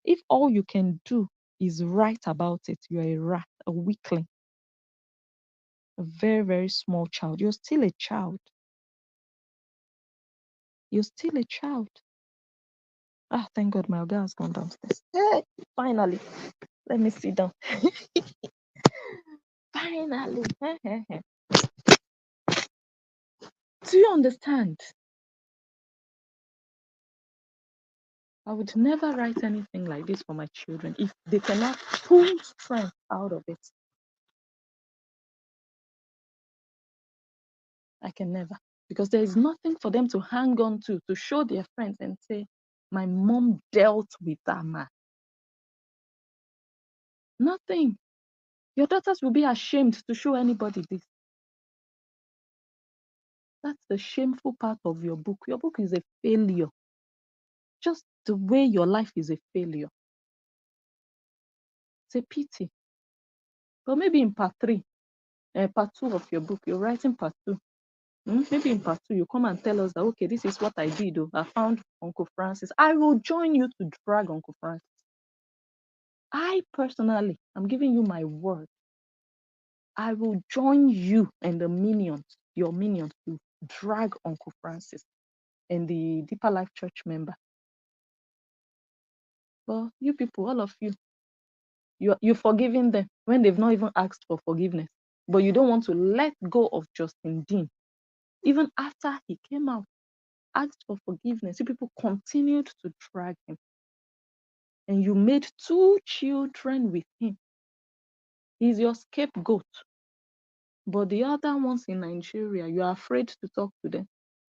If all you can do is write about it, you're a rat, a weakling. a very, very small child. You're still a child. You're still a child. Ah, thank God my oga has gone downstairs. Hey, finally. Let me sit down. Finally. Do you understand? I would never write anything like this for my children if they cannot pull strength out of it. I can never. Because there is nothing for them to hang on to show their friends and say, my mom dealt with that man. Nothing. Your daughters will be ashamed to show anybody this. That's the shameful part of your book. Your book is a failure. Just the way your life is a failure. It's a pity. But maybe in part 3, part 2 of your book, you're writing part 2. Maybe in part 2, you come and tell us that, okay, this is what I did. I found Uncle Francis. I will join you to drag Uncle Francis. I personally, I'm giving you my word. I will join you and the minions, your minions, to drag Uncle Francis and the Deeper Life Church member. But you people, all of you, you're forgiving them when they've not even asked for forgiveness. But you don't want to let go of Justin Dean. Even after he came out, asked for forgiveness, you people continued to drag him. And you made 2 children with him. He's your scapegoat. But the other ones in Nigeria, you are afraid to talk to them.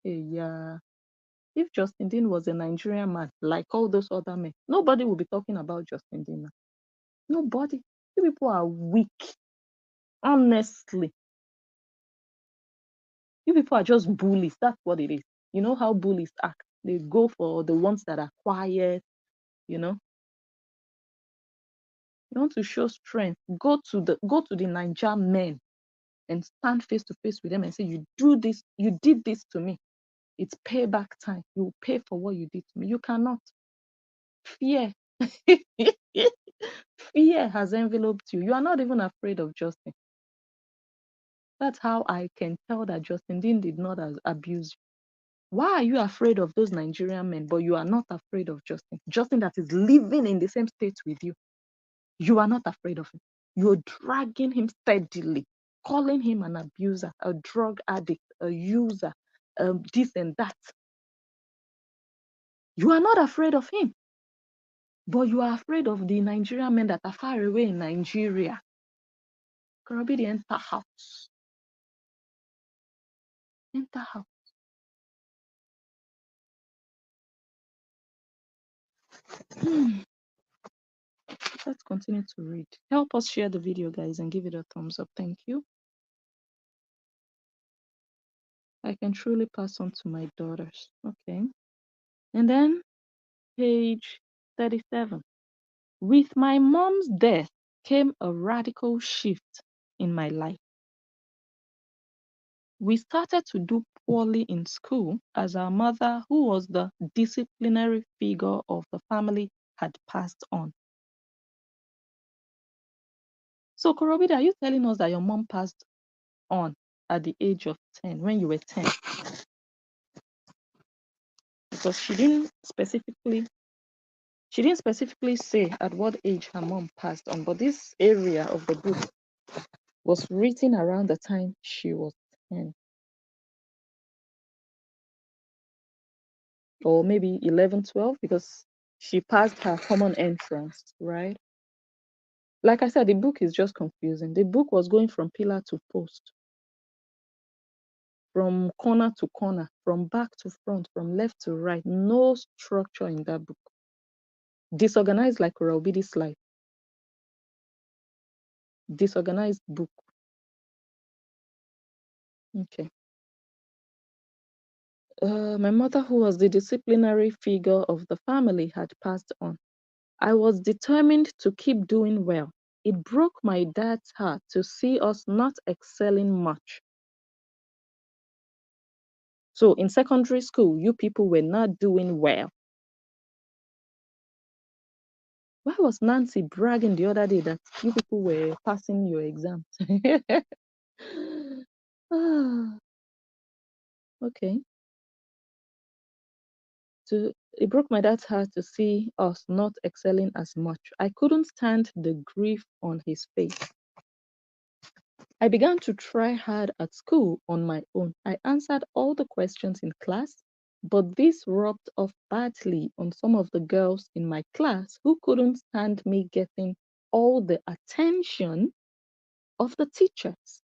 Hey, yeah. If Justin Dean was a Nigerian man, like all those other men, nobody would be talking about Justin Dean now. Nobody. You people are weak. Honestly. You people are just bullies. That's what it is. You know how bullies act. They go for the ones that are quiet, you know. You want to show strength. Go to the Niger men and stand face to face with them and say, you did this to me. It's payback time. You will pay for what you did to me. You cannot. Fear. Fear has enveloped you. You are not even afraid of Justin. That's how I can tell that Justin Dean did not abuse you. Why are you afraid of those Nigerian men, but you are not afraid of Justin? Justin that is living in the same state with you. You are not afraid of him. You're dragging him steadily, calling him an abuser, a drug addict, a user, this and that. You are not afraid of him. But you are afraid of the Nigerian men that are far away in Nigeria. Korobi, enter house. Enter house. Let's continue to read. Help us share the video, guys, and give it a thumbs up. Thank you. I can truly pass on to my daughters. Okay. And then page 37. With my mom's death came a radical shift in my life. We started to do poorly in school as our mother, who was the disciplinary figure of the family, had passed on. So, Korobida, are you telling us that your mom passed on at the age of 10, when you were 10? Because she didn't specifically say at what age her mom passed on, but this area of the book was written around the time she was 10. Or maybe 11, 12, because she passed her common entrance, right? Like I said, the book is just confusing. The book was going from pillar to post, from corner to corner, from back to front, from left to right. No structure in that book. Disorganized like Raobidi's life. Disorganized book. Okay. My mother, who was the disciplinary figure of the family, had passed on. I was determined to keep doing well. It broke my dad's heart to see us not excelling much. So in secondary school, you people were not doing well. Why was Nancy bragging the other day that you people were passing your exams? Ah, okay. It broke my dad's heart to see us not excelling as much. I couldn't stand the grief on his face. I began to try hard at school on my own. I answered all the questions in class, but this rubbed off badly on some of the girls in my class who couldn't stand me getting all the attention of the teachers.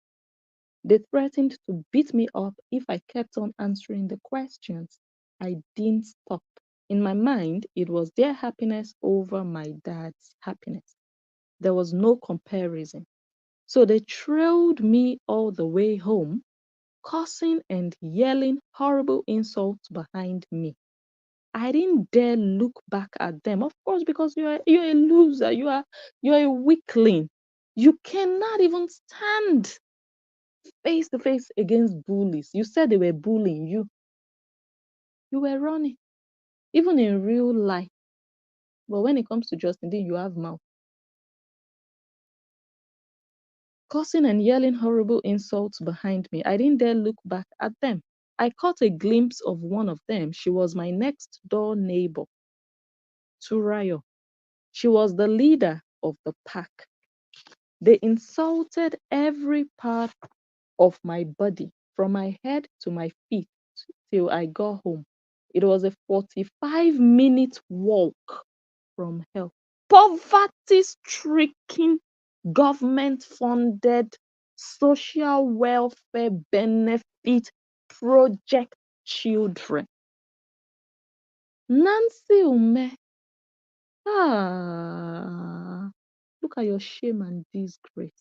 They threatened to beat me up if I kept on answering the questions. I didn't stop. In my mind, it was their happiness over my dad's happiness. There was no comparison. So they trailed me all the way home, cursing and yelling horrible insults behind me. I didn't dare look back at them, of course, because you're a loser, you're a weakling. You cannot even stand face to face against bullies. You said they were bullying you. You were running, even in real life. But when it comes to Justin, then you have mouth. Cursing and yelling horrible insults behind me. I didn't dare look back at them. I caught a glimpse of one of them. She was my next door neighbor, Turayo. She was the leader of the pack. They insulted every part of my body, from my head to my feet, till I got home. It was a 45-minute walk from hell. Poverty-stricken, government-funded social welfare benefit project children. Nancy Ume, look at your shame and disgrace.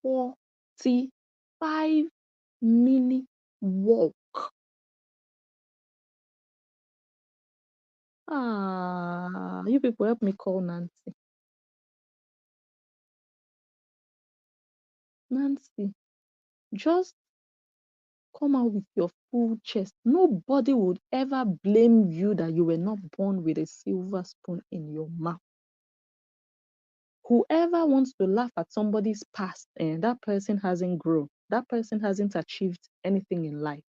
45-minute walk. You people help me call Nancy. Nancy, just come out with your full chest. Nobody would ever blame you that you were not born with a silver spoon in your mouth. Whoever wants to laugh at somebody's past and that person hasn't grown, that person hasn't achieved anything in life.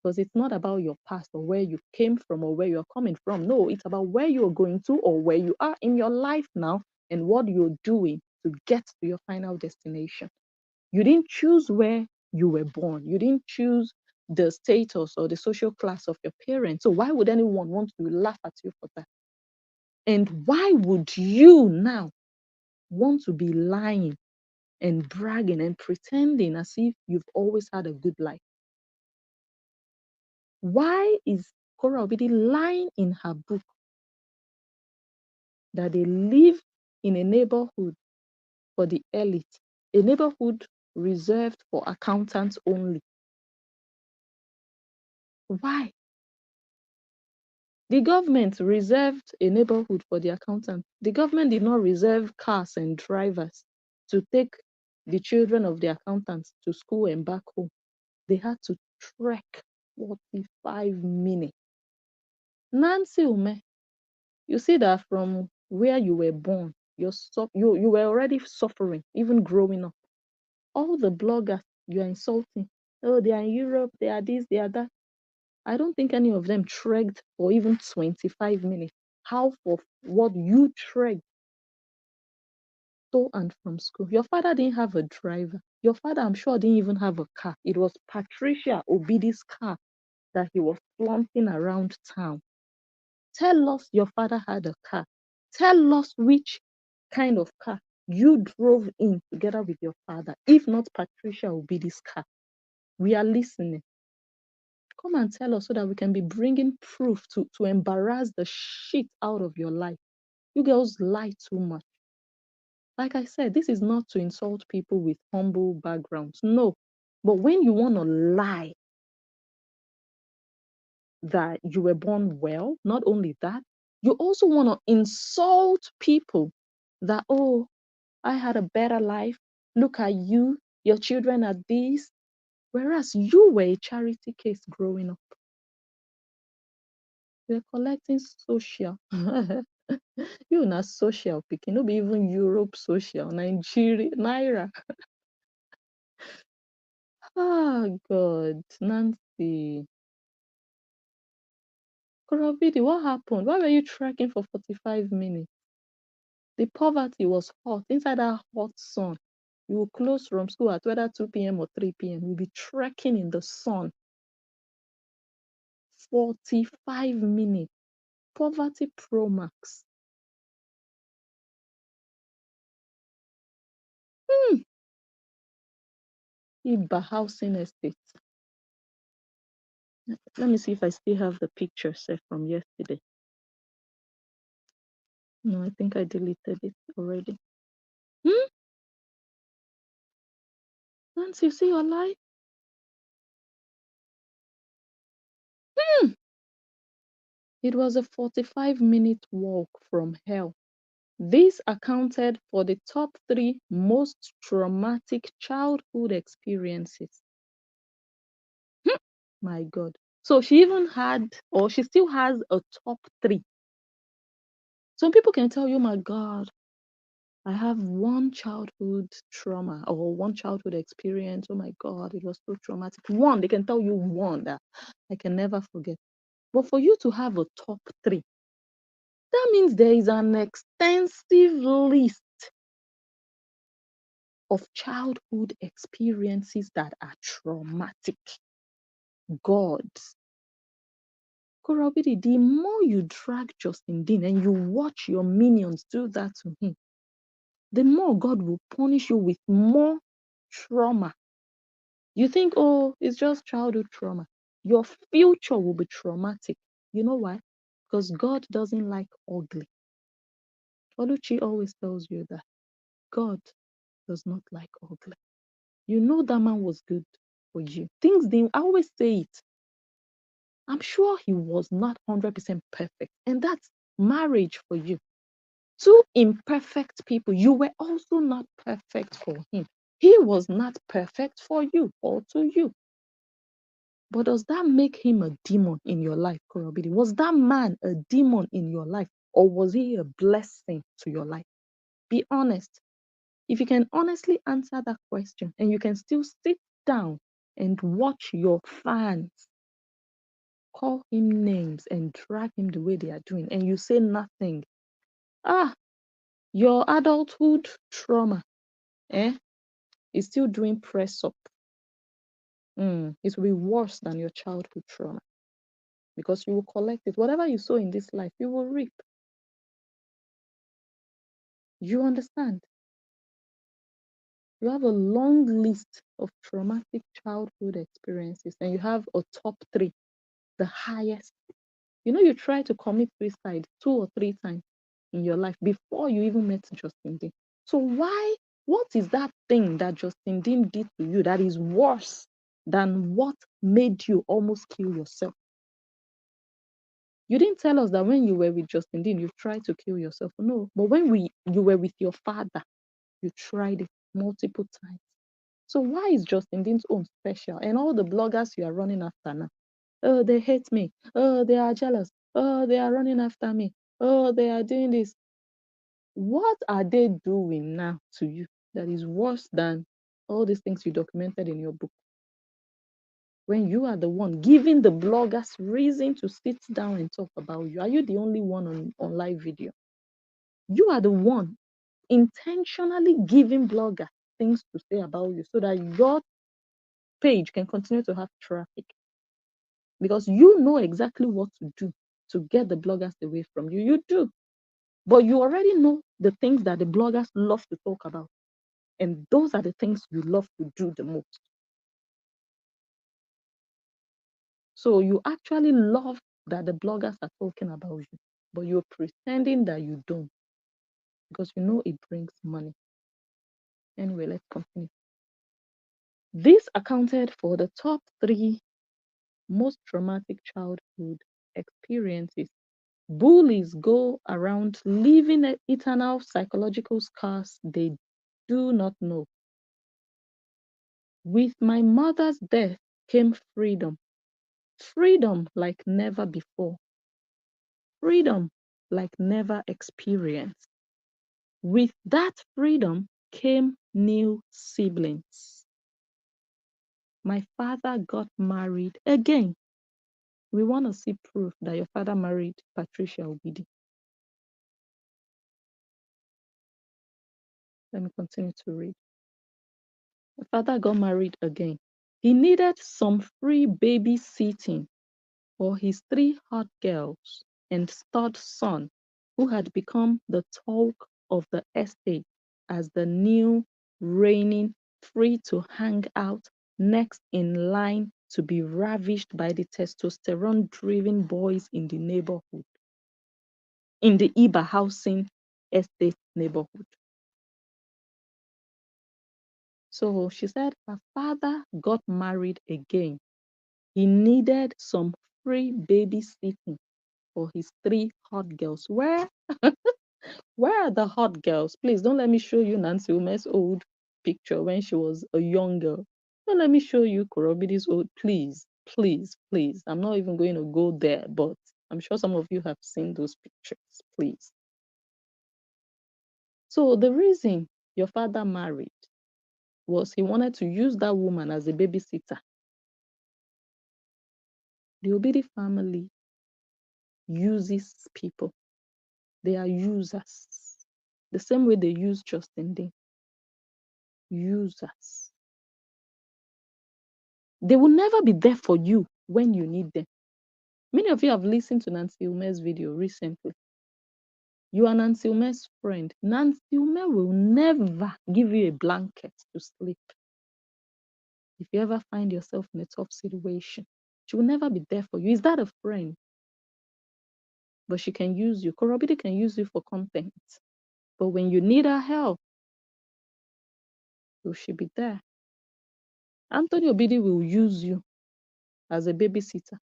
Because it's not about your past or where you came from or where you're coming from. No, it's about where you're going to or where you are in your life now and what you're doing to get to your final destination. You didn't choose where you were born. You didn't choose the status or the social class of your parents. So why would anyone want to laugh at you for that? And why would you now want to be lying and bragging and pretending as if you've always had a good life? Why is Whorra Obidi lying in her book that they live in a neighborhood for the elite, a neighborhood reserved for accountants only? Why? The government reserved a neighborhood for the accountants. The government did not reserve cars and drivers to take the children of the accountants to school and back home. They had to trek 45 minutes. Nancy Ume, you see that from where you were born, you were already suffering, even growing up. All the bloggers you are insulting, oh, they are in Europe, they are this, they are that. I don't think any of them trekked for even 25 minutes. How for what you trekked to and from school? Your father didn't have a driver. Your father, I'm sure, didn't even have a car. It was Patricia Obidi's car that he was flaunting around town. Tell us your father had a car. Tell us which kind of car you drove in together with your father, if not Patricia Obidi's car. We are listening. Come and tell us so that we can be bringing proof to embarrass the shit out of your life. You girls lie too much. Like I said, this is not to insult people with humble backgrounds. No. But when you want to lie that you were born well, not only that, you also want to insult people that, oh, I had a better life. Look at you. Your children are these. Whereas you were a charity case growing up. You're collecting social. You not social picking, no be even Europe social, Nigeria, Naira. Oh God, Nancy. Korobidi, what happened? Why were you trekking for 45 minutes? The poverty was hot. Inside that hot sun, you will close from school at whether 2 p.m. or 3 p.m. You'll be trekking in the sun. 45 minutes. Poverty Pro Max. Iba housing estate. Let me see if I still have the picture set from yesterday. No, I think I deleted it already. Once you see your life, it was a 45-minute walk from hell. This accounted for the top 3 most traumatic childhood experiences. My God. So she even had, or she still has a top 3. Some people can tell you, my God, I have one childhood trauma or one childhood experience. Oh my God, it was so traumatic. One, they can tell you one that I can never forget. But for you to have a top 3, that means there is an extensive list of childhood experiences that are traumatic. God. Korobidi, the more you drag Justin Dean and you watch your minions do that to him, the more God will punish you with more trauma. You think, oh, it's just childhood trauma. Your future will be traumatic. You know why? Because God doesn't like ugly. Oluchi always tells you that God does not like ugly. You know that man was good for you. Things didn't, I always say it. I'm sure he was not 100% perfect. And that's marriage for you. 2 imperfect people. You were also not perfect for him. He was not perfect for you or to you. But does that make him a demon in your life, Korobidi? Was that man a demon in your life? Or was he a blessing to your life? Be honest. If you can honestly answer that question and you can still sit down and watch your fans call him names and drag him the way they are doing, and you say nothing, your adulthood trauma is still doing press up. It will be worse than your childhood trauma because you will collect it. Whatever you sow in this life, you will reap. You understand? You have a long list of traumatic childhood experiences, and you have a top 3, the highest. You know, you try to commit suicide 2 or 3 times in your life before you even met Justin Dean. So what is that thing that Justin Dean did to you that is worse than what made you almost kill yourself? You didn't tell us that when you were with Justin Dean, you tried to kill yourself. No, but when you were with your father, you tried it multiple times. So why is Justin Dean's own special? And all the bloggers you are running after now, oh, they hate me. Oh, they are jealous. Oh, they are running after me. Oh, they are doing this. What are they doing now to you that is worse than all these things you documented in your book? When you are the one giving the bloggers reason to sit down and talk about you, are you the only one on live video? You are the one intentionally giving bloggers things to say about you so that your page can continue to have traffic. Because you know exactly what to do to get the bloggers away from you. You do. But you already know the things that the bloggers love to talk about. And those are the things you love to do the most. So you actually love that the bloggers are talking about you, but you're pretending that you don't because you know it brings money. Anyway, let's continue. This accounted for the top 3 most traumatic childhood experiences. Bullies go around leaving eternal psychological scars they do not know. With my mother's death came freedom. Freedom like never before. Freedom like never experienced. With that freedom came new siblings. My father got married again. We want to see proof that your father married Patricia Obidi. Let me continue to read. My father got married again. He needed some free babysitting for his 3 hot girls and stud son, who had become the talk of the estate as the new reigning free to hang out next in line to be ravished by the testosterone-driven boys in the neighborhood, in the Iba housing estate neighborhood. So she said her father got married again. He needed some free babysitting for his 3 hot girls. Where are the hot girls? Please don't let me show you Nancy Ume's old picture when she was a young girl. Don't let me show you Korobidi's old. Please, please, please. I'm not even going to go there, but I'm sure some of you have seen those pictures. Please. So the reason your father married was he wanted to use that woman as a babysitter. The Obidi family uses people. They are users. The same way they use Justin Dean. Users. They will never be there for you when you need them. Many of you have listened to Nancy Ume's video recently. You are Nancy Ume's friend. Nancy Ume will never give you a blanket to sleep. If you ever find yourself in a tough situation, she will never be there for you. Is that a friend? But she can use you. Korobidi can use you for content. But when you need her help, will she be there? Anthony Obidi will use you as a babysitter.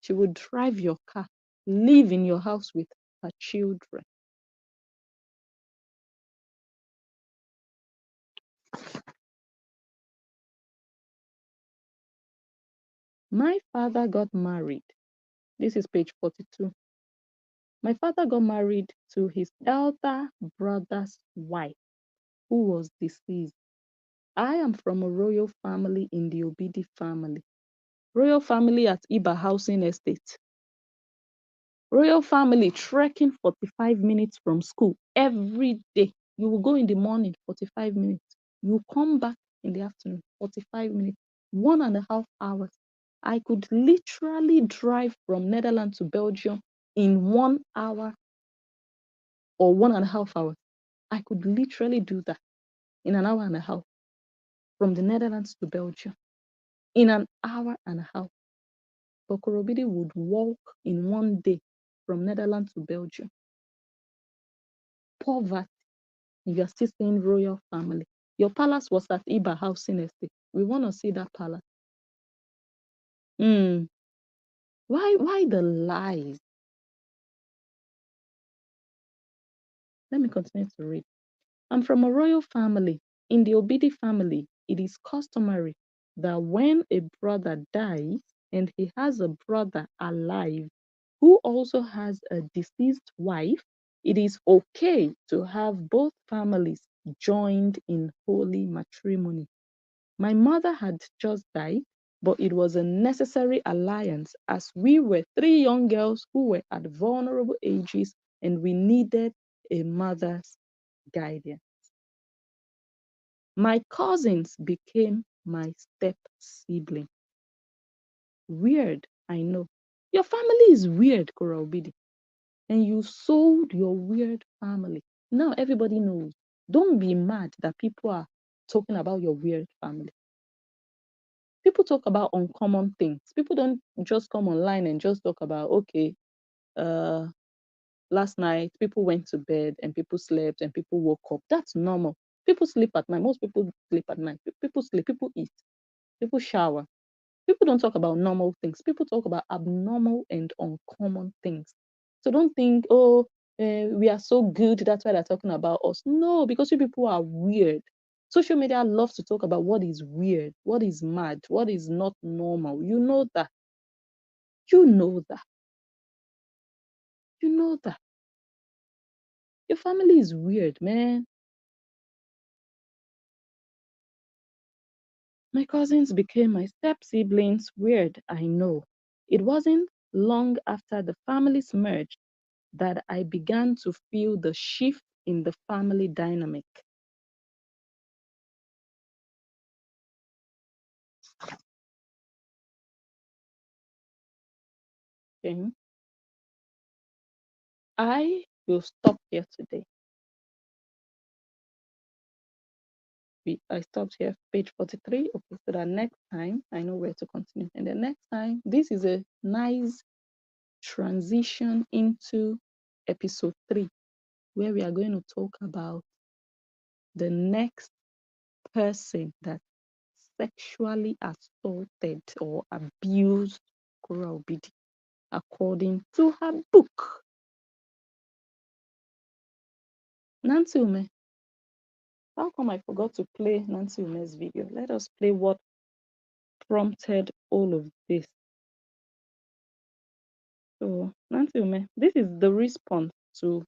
She will drive your car, live in your house with her children. My father got married. This is page 42. My father got married to his elder brother's wife, who was deceased. I am from a royal family in the Obidi family. Royal family at Iba Housing Estate. Royal family trekking 45 minutes from school every day. You will go in the morning, 45 minutes. You come back in the afternoon, 45 minutes, 1.5 hours. I could literally drive from Netherlands to Belgium in 1 hour or 1.5 hours. I could literally do that in an hour and a half from the Netherlands to Belgium in an hour and a half. But Korobidi would walk in 1 day from Netherlands to Belgium. Poverty. You are still saying royal family. Your palace was at Iba Housing Estate. We want to see that palace. Why the lies? Let me continue to read. I'm from a royal family. In the Obidi family, it is customary that when a brother dies and he has a brother alive who also has a deceased wife, it is okay to have both families joined in holy matrimony. My mother had just died, but it was a necessary alliance as we were 3 young girls who were at vulnerable ages and we needed a mother's guidance. My cousins became my step sibling. Weird, I know. Your family is weird, Kora Obidi. And you sold your weird family. Now everybody knows. Don't be mad that people are talking about your weird family. People talk about uncommon things. People don't just come online and just talk about, okay, last night people went to bed and people slept and people woke up. That's normal. People sleep at night. Most people sleep at night. People sleep, people eat, people shower. People don't talk about normal things. People talk about abnormal and uncommon things. So don't think, oh, we are so good. That's why they're talking about us. No, because you people are weird. Social media loves to talk about what is weird, what is mad, what is not normal. You know that. You know that. You know that. Your family is weird, man. My cousins became my step siblings. Weird, I know. It wasn't long after the families merged that I began to feel the shift in the family dynamic. Okay. I will stop here today. I stopped here, page 43. Okay, so that next time I know where to continue. And the next time, this is a nice transition into episode 3, where we are going to talk about the next person that sexually assaulted or abused Whorra Obidi, according to her book. Nancy Ume, how come I forgot to play Nancy Ume's video? Let us play what prompted all of this. So, Nancy Ume, this is the response to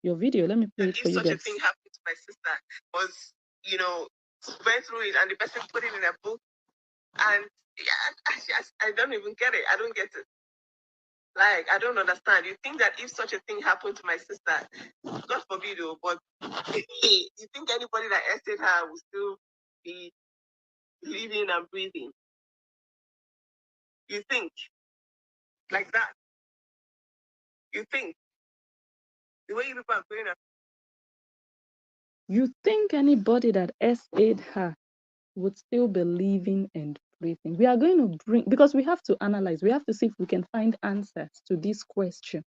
your video. Let me play it for you guys. If such a thing happened to my sister, was, went through it and the person put it in a book, and yeah, I don't even get it. I don't get it. Like, I don't understand. You think that if such a thing happened to my sister, God forbid, but you think anybody that estate her will still be living and breathing? You think like that? You think the way you people are going? You think anybody that SA'd her would still be living and breathing? We are going to bring, because we have to analyze, we have to see if we can find answers to this question.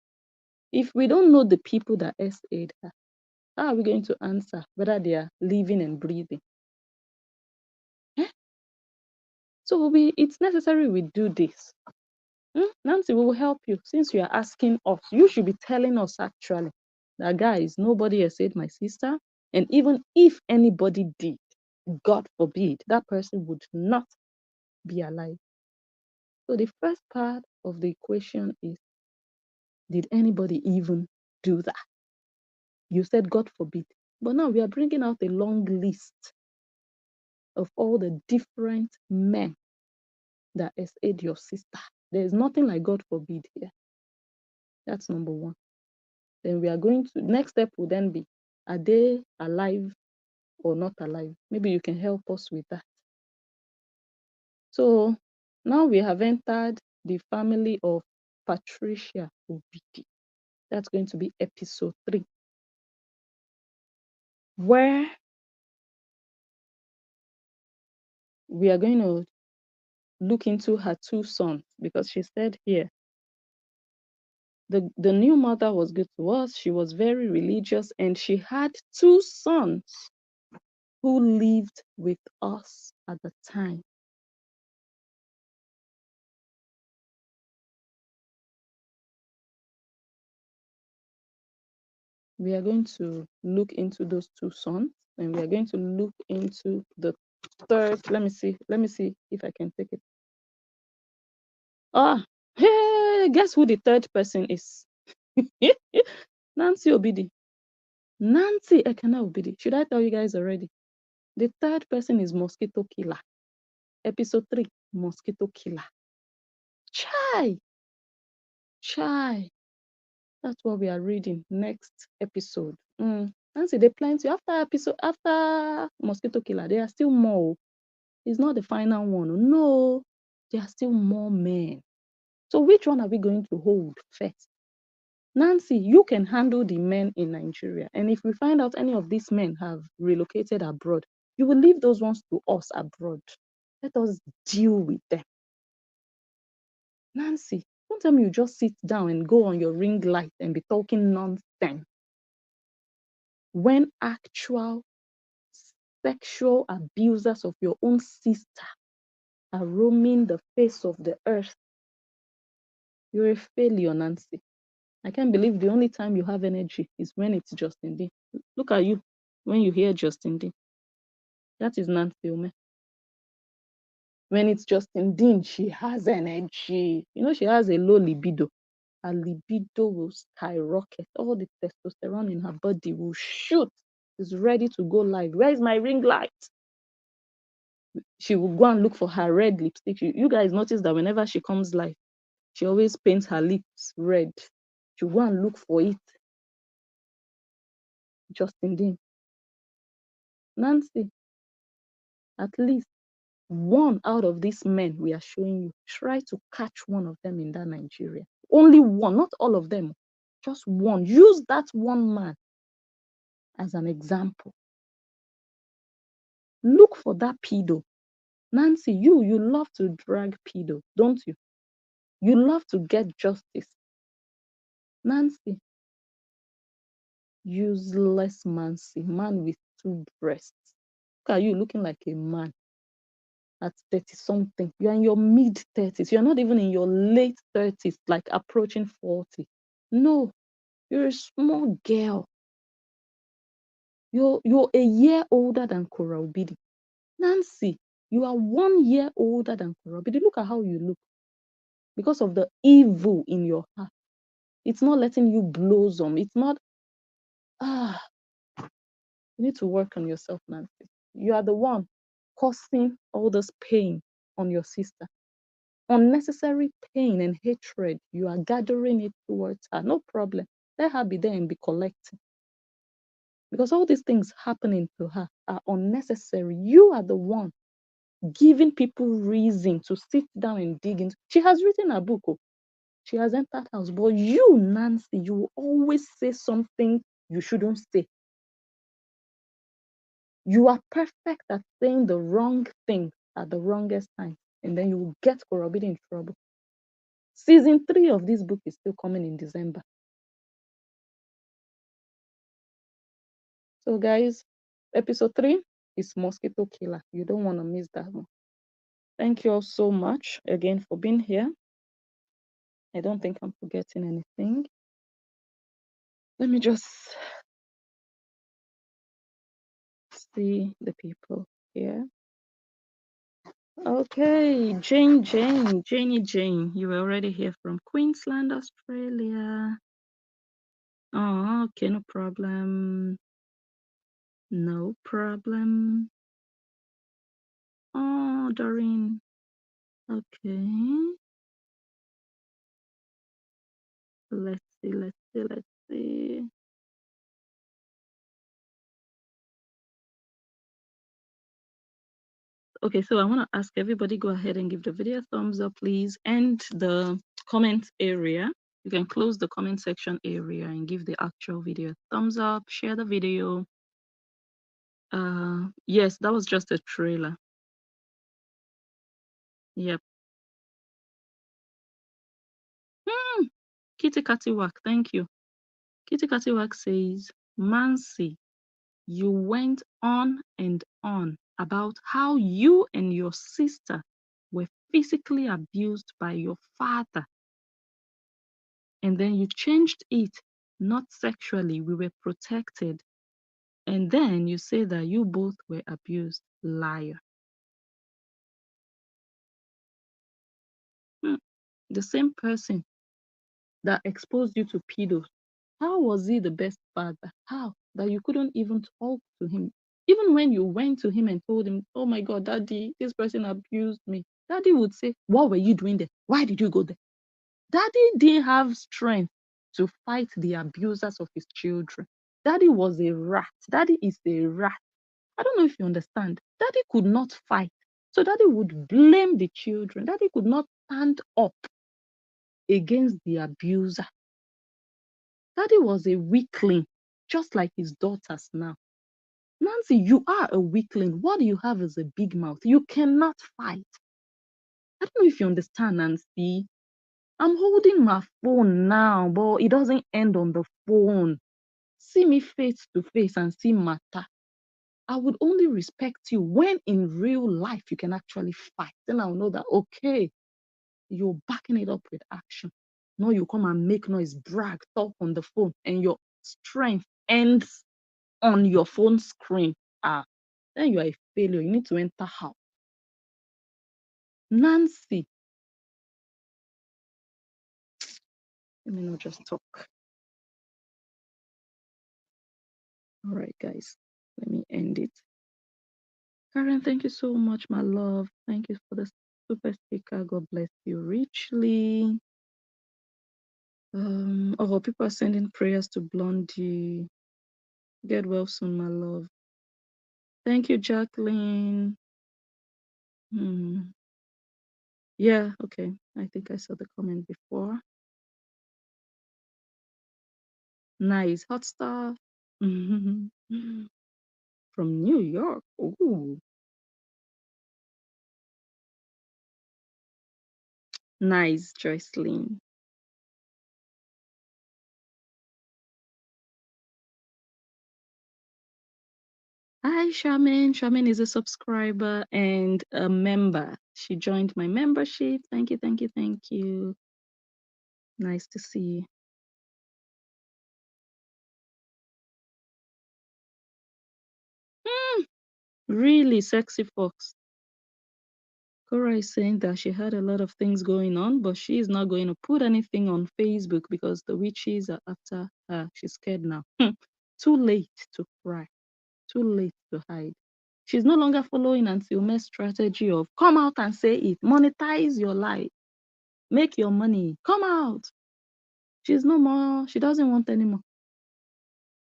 If we don't know the people that SA'd her, how are we going to answer whether they are living and breathing? So it's necessary we do this. Nancy, we will help you. Since you are asking us, you should be telling us actually that, guys, nobody has said my sister. And even if anybody did, God forbid, that person would not be alive. So the first part of the equation is, did anybody even do that? You said God forbid. But now we are bringing out a long list of all the different men that has aided your sister. There is nothing like God forbid here. That's number one. Then we are going to, next step will then be, are they alive or not alive? Maybe you can help us with that. So now we have entered the family of Patricia Obidi. That's going to be episode 3, where we are going to look into her 2 sons, because she said here, the new mother was good to us. She was very religious, and she had 2 sons who lived with us at the time. We are going to look into those 2 sons, and we are going to look into the third. Let me see if I can take it. Hey, guess who the third person is? Nancy Obidi. Nancy Ekene Obidi. Should I tell you guys already? The third person is Moskito Killer. Episode 3, Moskito Killer. Chai. That's what we are reading next episode. Nancy, they plenty. After Moskito Killer, there are still more. It's not the final one. No, there are still more men. So which one are we going to hold first? Nancy, you can handle the men in Nigeria. And if we find out any of these men have relocated abroad, you will leave those ones to us abroad. Let us deal with them. Nancy, don't tell me you just sit down and go on your ring light and be talking nonsense when actual sexual abusers of your own sister are roaming the face of the earth. You're a failure, Nancy. I can't believe the only time you have energy is when it's Justin Dean. Look at you when you hear Justin Dean. That is Nancy Ume. When it's Justin Dean, she has energy. She has a low libido. Her libido will skyrocket. All the testosterone in her body will shoot. She's ready to go live. Where is my ring light? She will go and look for her red lipstick. You guys notice that whenever she comes live, she always paints her lips red. She'll go and look for it. Justin Dean. Nancy, at least one out of these men we are showing you, try to catch one of them in that Nigeria. Only one, not all of them. Just one. Use that one man as an example. Look for that pedo. Nancy, you love to drag pedo, don't you? You love to get justice. Nancy, useless Nancy, man with two breasts. Look at you looking like a man at 30 something. You're in your mid 30s. You're not even in your late 30s, like approaching 40. No, you're a small girl. You're a year older than Cora Obidi. Nancy, you are 1 year older than Cora Obidi. Look at how you look. Because of the evil in your heart. It's not letting you blossom. It's not, you need to work on yourself, Nancy. You are the one causing all this pain on your sister. Unnecessary pain and hatred, you are gathering it towards her. No problem. Let her be there and be collecting. Because all these things happening to her are unnecessary. You are the one giving people reason to sit down and dig into. She has written a book. Oh. She has entered house. But you, Nancy, you will always say something you shouldn't say. You are perfect at saying the wrong thing at the wrongest time. And then you will get Korobidi in trouble. Season 3 of this book is still coming in December. So guys, episode 3 is Mosquito Killer. You don't want to miss that one. Thank you all so much again for being here. I don't think I'm forgetting anything. Let me just see the people here. Okay, Janie, you were already here from Queensland, Australia. Oh, okay, no problem. No problem. Oh, Doreen. Okay. Let's see. Okay, so I want to ask everybody, go ahead and give the video a thumbs up, please. And the comment area. You can close the comment section area and give the actual video a thumbs up. Share the video. Yes, that was just a trailer. Yep. Kitty Katiwak, thank you. Kitty Katiwak says, Mansi, you went on and on about how you and your sister were physically abused by your father. And then you changed it, not sexually, we were protected. And then you say that you both were abused. Liar. The same person that exposed you to pedos, how was he the best father? How? That you couldn't even talk to him. Even when you went to him and told him, oh my God, Daddy, this person abused me. Daddy would say, what were you doing there? Why did you go there? Daddy didn't have strength to fight the abusers of his children. Daddy was a rat. Daddy is a rat. I don't know if you understand. Daddy could not fight. So daddy would blame the children. Daddy could not stand up against the abuser. Daddy was a weakling, just like his daughters now. Nancy, you are a weakling. What you have is a big mouth. You cannot fight. I don't know if you understand, Nancy. I'm holding my phone now, but it doesn't end on the phone. See me face to face and see matter. I would only respect you when in real life you can actually fight. Then I'll know that, okay, you're backing it up with action. No, you come and make noise, brag, talk on the phone, and your strength ends on your phone screen. Then you are a failure. You need to enter house. Nancy. Let me not just talk. All right, guys. Let me end it. Karen, thank you so much, my love. Thank you for the super sticker. God bless you richly. People are sending prayers to Blondie. Get well soon, my love. Thank you, Jacqueline. Yeah, okay. I think I saw the comment before. Nice. Hot stuff. From New York. Ooh. Nice, Joycelyn. Hi, Charmaine. Charmaine is a subscriber and a member. She joined my membership. Thank you, thank you, thank you. Nice to see you. Really, Sexy Fox. Cora is saying that she had a lot of things going on, but she is not going to put anything on Facebook because the witches are after her. She's scared now. Too late to cry. Too late to hide. She's no longer following Auntie Ume's strategy of come out and say it, monetize your life, make your money, come out. She's no more, she doesn't want anymore.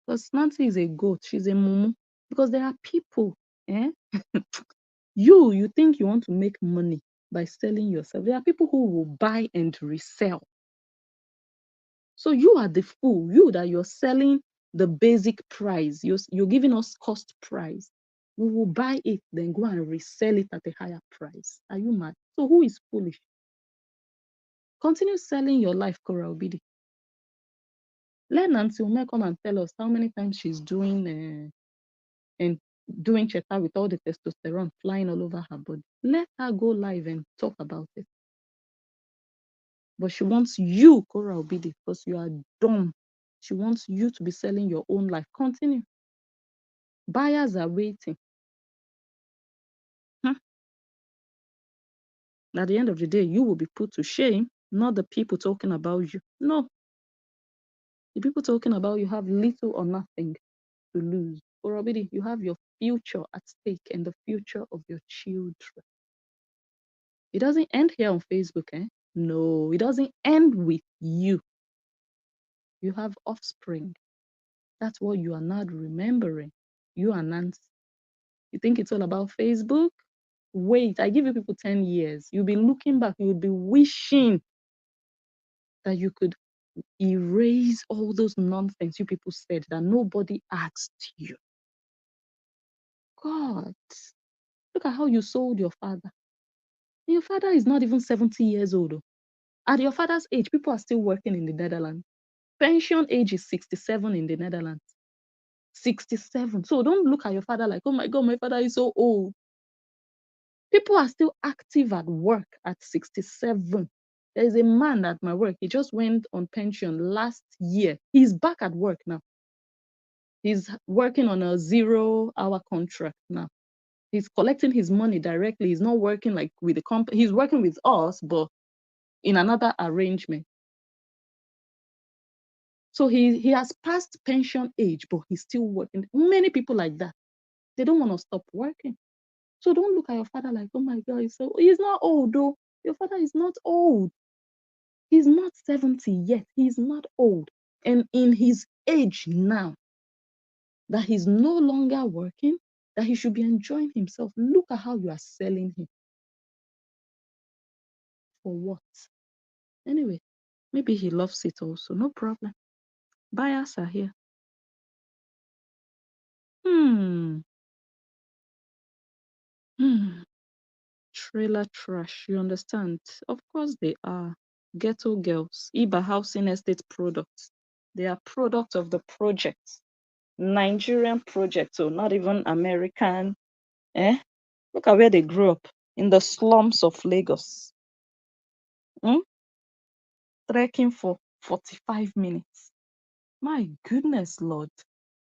Because Nancy is a goat, she's a mumu. Because there are people, eh? You think you want to make money by selling yourself. There are people who will buy and resell. So you are the fool, you that you're selling the basic price, you're giving us cost price. We will buy it, then go and resell it at a higher price. Are you mad? So who is foolish? Continue selling your life, Cora Obidi. Let Nancy Ume come and tell us how many times she's doing and doing cheta with all the testosterone flying all over her body. Let her go live and talk about it. But she wants you, Cora Obidi, because you are dumb. She wants you to be selling your own life. Continue. Buyers are waiting. At the end of the day, you will be put to shame, not the people talking about you. No. The people talking about you have little or nothing to lose. Cora Obidi, you have your future at stake and the future of your children. It doesn't end here on Facebook, eh? No, it doesn't end with you. You have offspring. That's what you are not remembering. You are Nancy. You think it's all about Facebook? Wait, I give you people 10 years. You'll be looking back, you'll be wishing that you could erase all those nonsense you people said that nobody asked you. God, look at how you sold your father. Your father is not even 70 years old. At your father's age, people are still working in the Netherlands. Pension age is 67 in the Netherlands. 67. So don't look at your father like, oh my God, my father is so old. People are still active at work at 67. There is a man at my work. He just went on pension last year. He's back at work now. He's working on a 0-hour contract now. He's collecting his money directly. He's not working like with the company. He's working with us, but in another arrangement. So he has passed pension age, but he's still working. Many people like that. They don't want to stop working. So don't look at your father like, oh my God, he's not old though. Your father is not old. He's not 70 yet. He's not old. And in his age now, that he's no longer working, that he should be enjoying himself. Look at how you are selling him. For what? Anyway, maybe he loves it also. No problem. Buyers are here. Hmm. Trailer trash. You understand? Of course they are. Ghetto girls. Iba housing estate products. They are products of the project. Nigerian project, so not even American. Eh? Look at where they grew up. In the slums of Lagos. Trekking for 45 minutes. My goodness, Lord.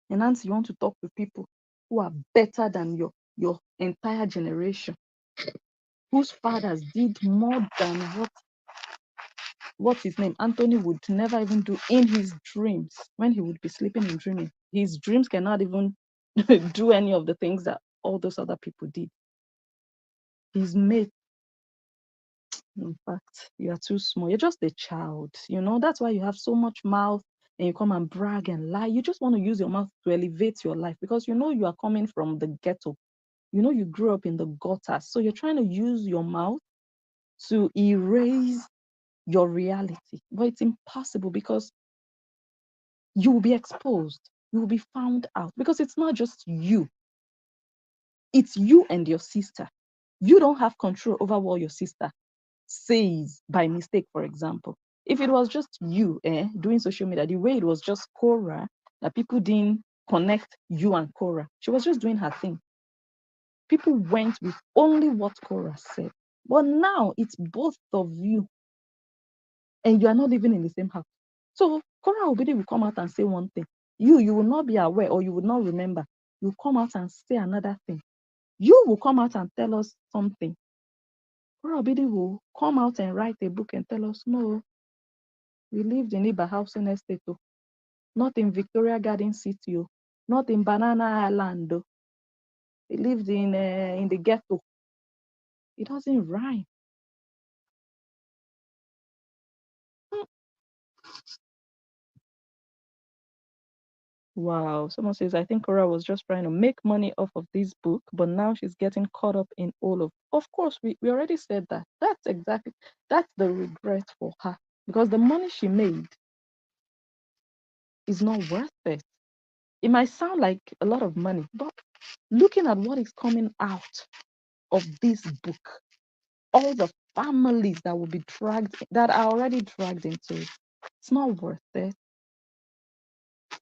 And Nancy, you want to talk to people who are better than your entire generation, whose fathers did more than what's his name? Anthony would never even do in his dreams when he would be sleeping and dreaming. His dreams cannot even do any of the things that all those other people did. His mate, in fact, you are too small. You're just a child, That's why you have so much mouth and you come and brag and lie. You just want to use your mouth to elevate your life because you are coming from the ghetto. You grew up in the gutter. So you're trying to use your mouth to erase your reality. But it's impossible because you will be exposed. You will be found out because it's not just you. It's you and your sister. You don't have control over what your sister says by mistake, for example. If it was just you doing social media, the way it was just Whorra, that people didn't connect you and Whorra. She was just doing her thing. People went with only what Whorra said. But now it's both of you and you are not living in the same house. So Whorra Obidi will come out and say one thing. You will not be aware or you will not remember. You come out and say another thing. You will come out and tell us something. Whorra Obidi will come out and write a book and tell us, no, we lived in Iba Housing Estate, not in Victoria Garden City, not in Banana Island. We lived in the ghetto. It doesn't rhyme. Wow. Someone says, I think Whorra was just trying to make money off of this book, but now she's getting caught up in all of course, we already said that. That's the regret for her. Because the money she made is not worth it. It might sound like a lot of money, but looking at what is coming out of this book, all the families that will be dragged, that are already dragged into it, it's not worth it.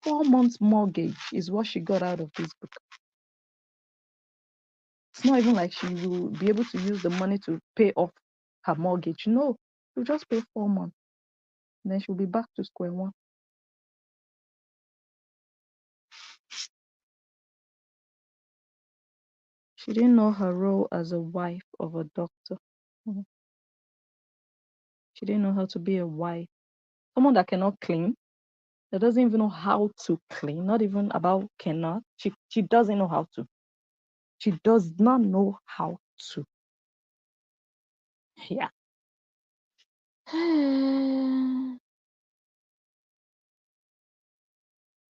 4 months mortgage is what she got out of this book. It's not even like she will be able to use the money to pay off her mortgage. No, she'll just pay 4 months. And then she'll be back to square one. She didn't know her role as a wife of a doctor. She didn't know how to be a wife. Someone that cannot clean, that doesn't even know how to clean, not even about cannot. She doesn't know how to. She does not know how to. Yeah.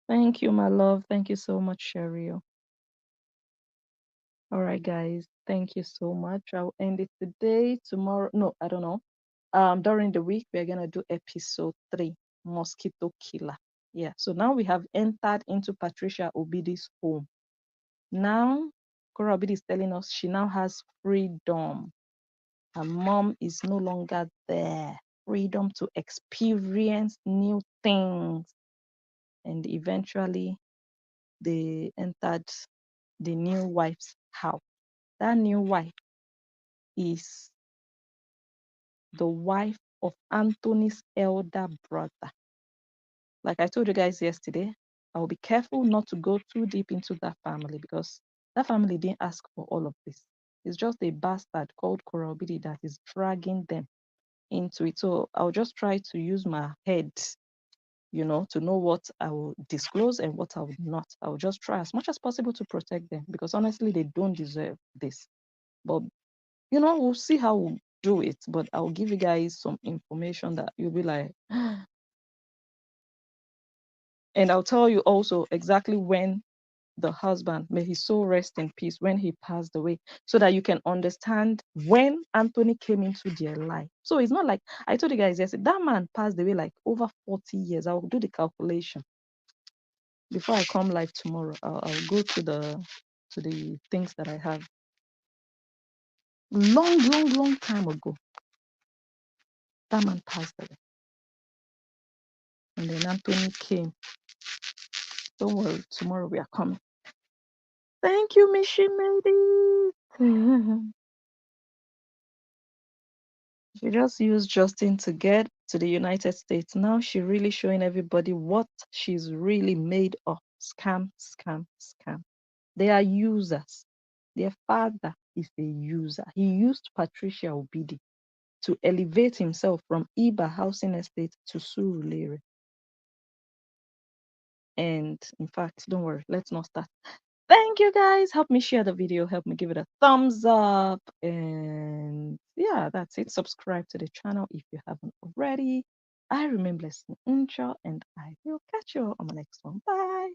Thank you, my love. Thank you so much, Cheryl. All right, guys. Thank you so much. I'll end it today. Tomorrow, no, I don't know. During the week, we're gonna do episode 3, Moskito Killer. Yeah. So now we have entered into Patricia Obidi's home. Now, Whorra Obidi is telling us she now has freedom. Her mom is no longer there. Freedom to experience new things. And eventually, they entered the new wife's house. That new wife is the wife of Anthony's elder brother. Like I told you guys yesterday, I'll be careful not to go too deep into that family because that family didn't ask for all of this. It's just a bastard called Whorra Obidi that is dragging them into it. So I'll just try to use my head, to know what I will disclose and what I will not. I'll just try as much as possible to protect them because honestly, they don't deserve this. But we'll see how we'll do it. But I'll give you guys some information that you'll be like, and I'll tell you also exactly when the husband, may his soul rest in peace, when he passed away, so that you can understand when Anthony came into their life. So it's not like I told you guys yesterday, that man passed away like over 40 years. I'll do the calculation before I come live tomorrow. I'll go to the things that I have. Long, long, long time ago, that man passed away. And then Anthony came. Don't worry, tomorrow we are coming. Thank you, Miss Shimedi. She just used Justin to get to the United States. Now she really showing everybody what she's really made of. Scam, scam, scam. They are users. Their father is a user. He used Patricia Obidi to elevate himself from Iba Housing Estate to Surulere. And in fact, don't worry, let's not start. Thank you guys. Help me share the video. Help me give it a thumbs up. And yeah, that's it. Subscribe to the channel if you haven't already. I remain blessed and Unja, and I will catch you on my next one. Bye.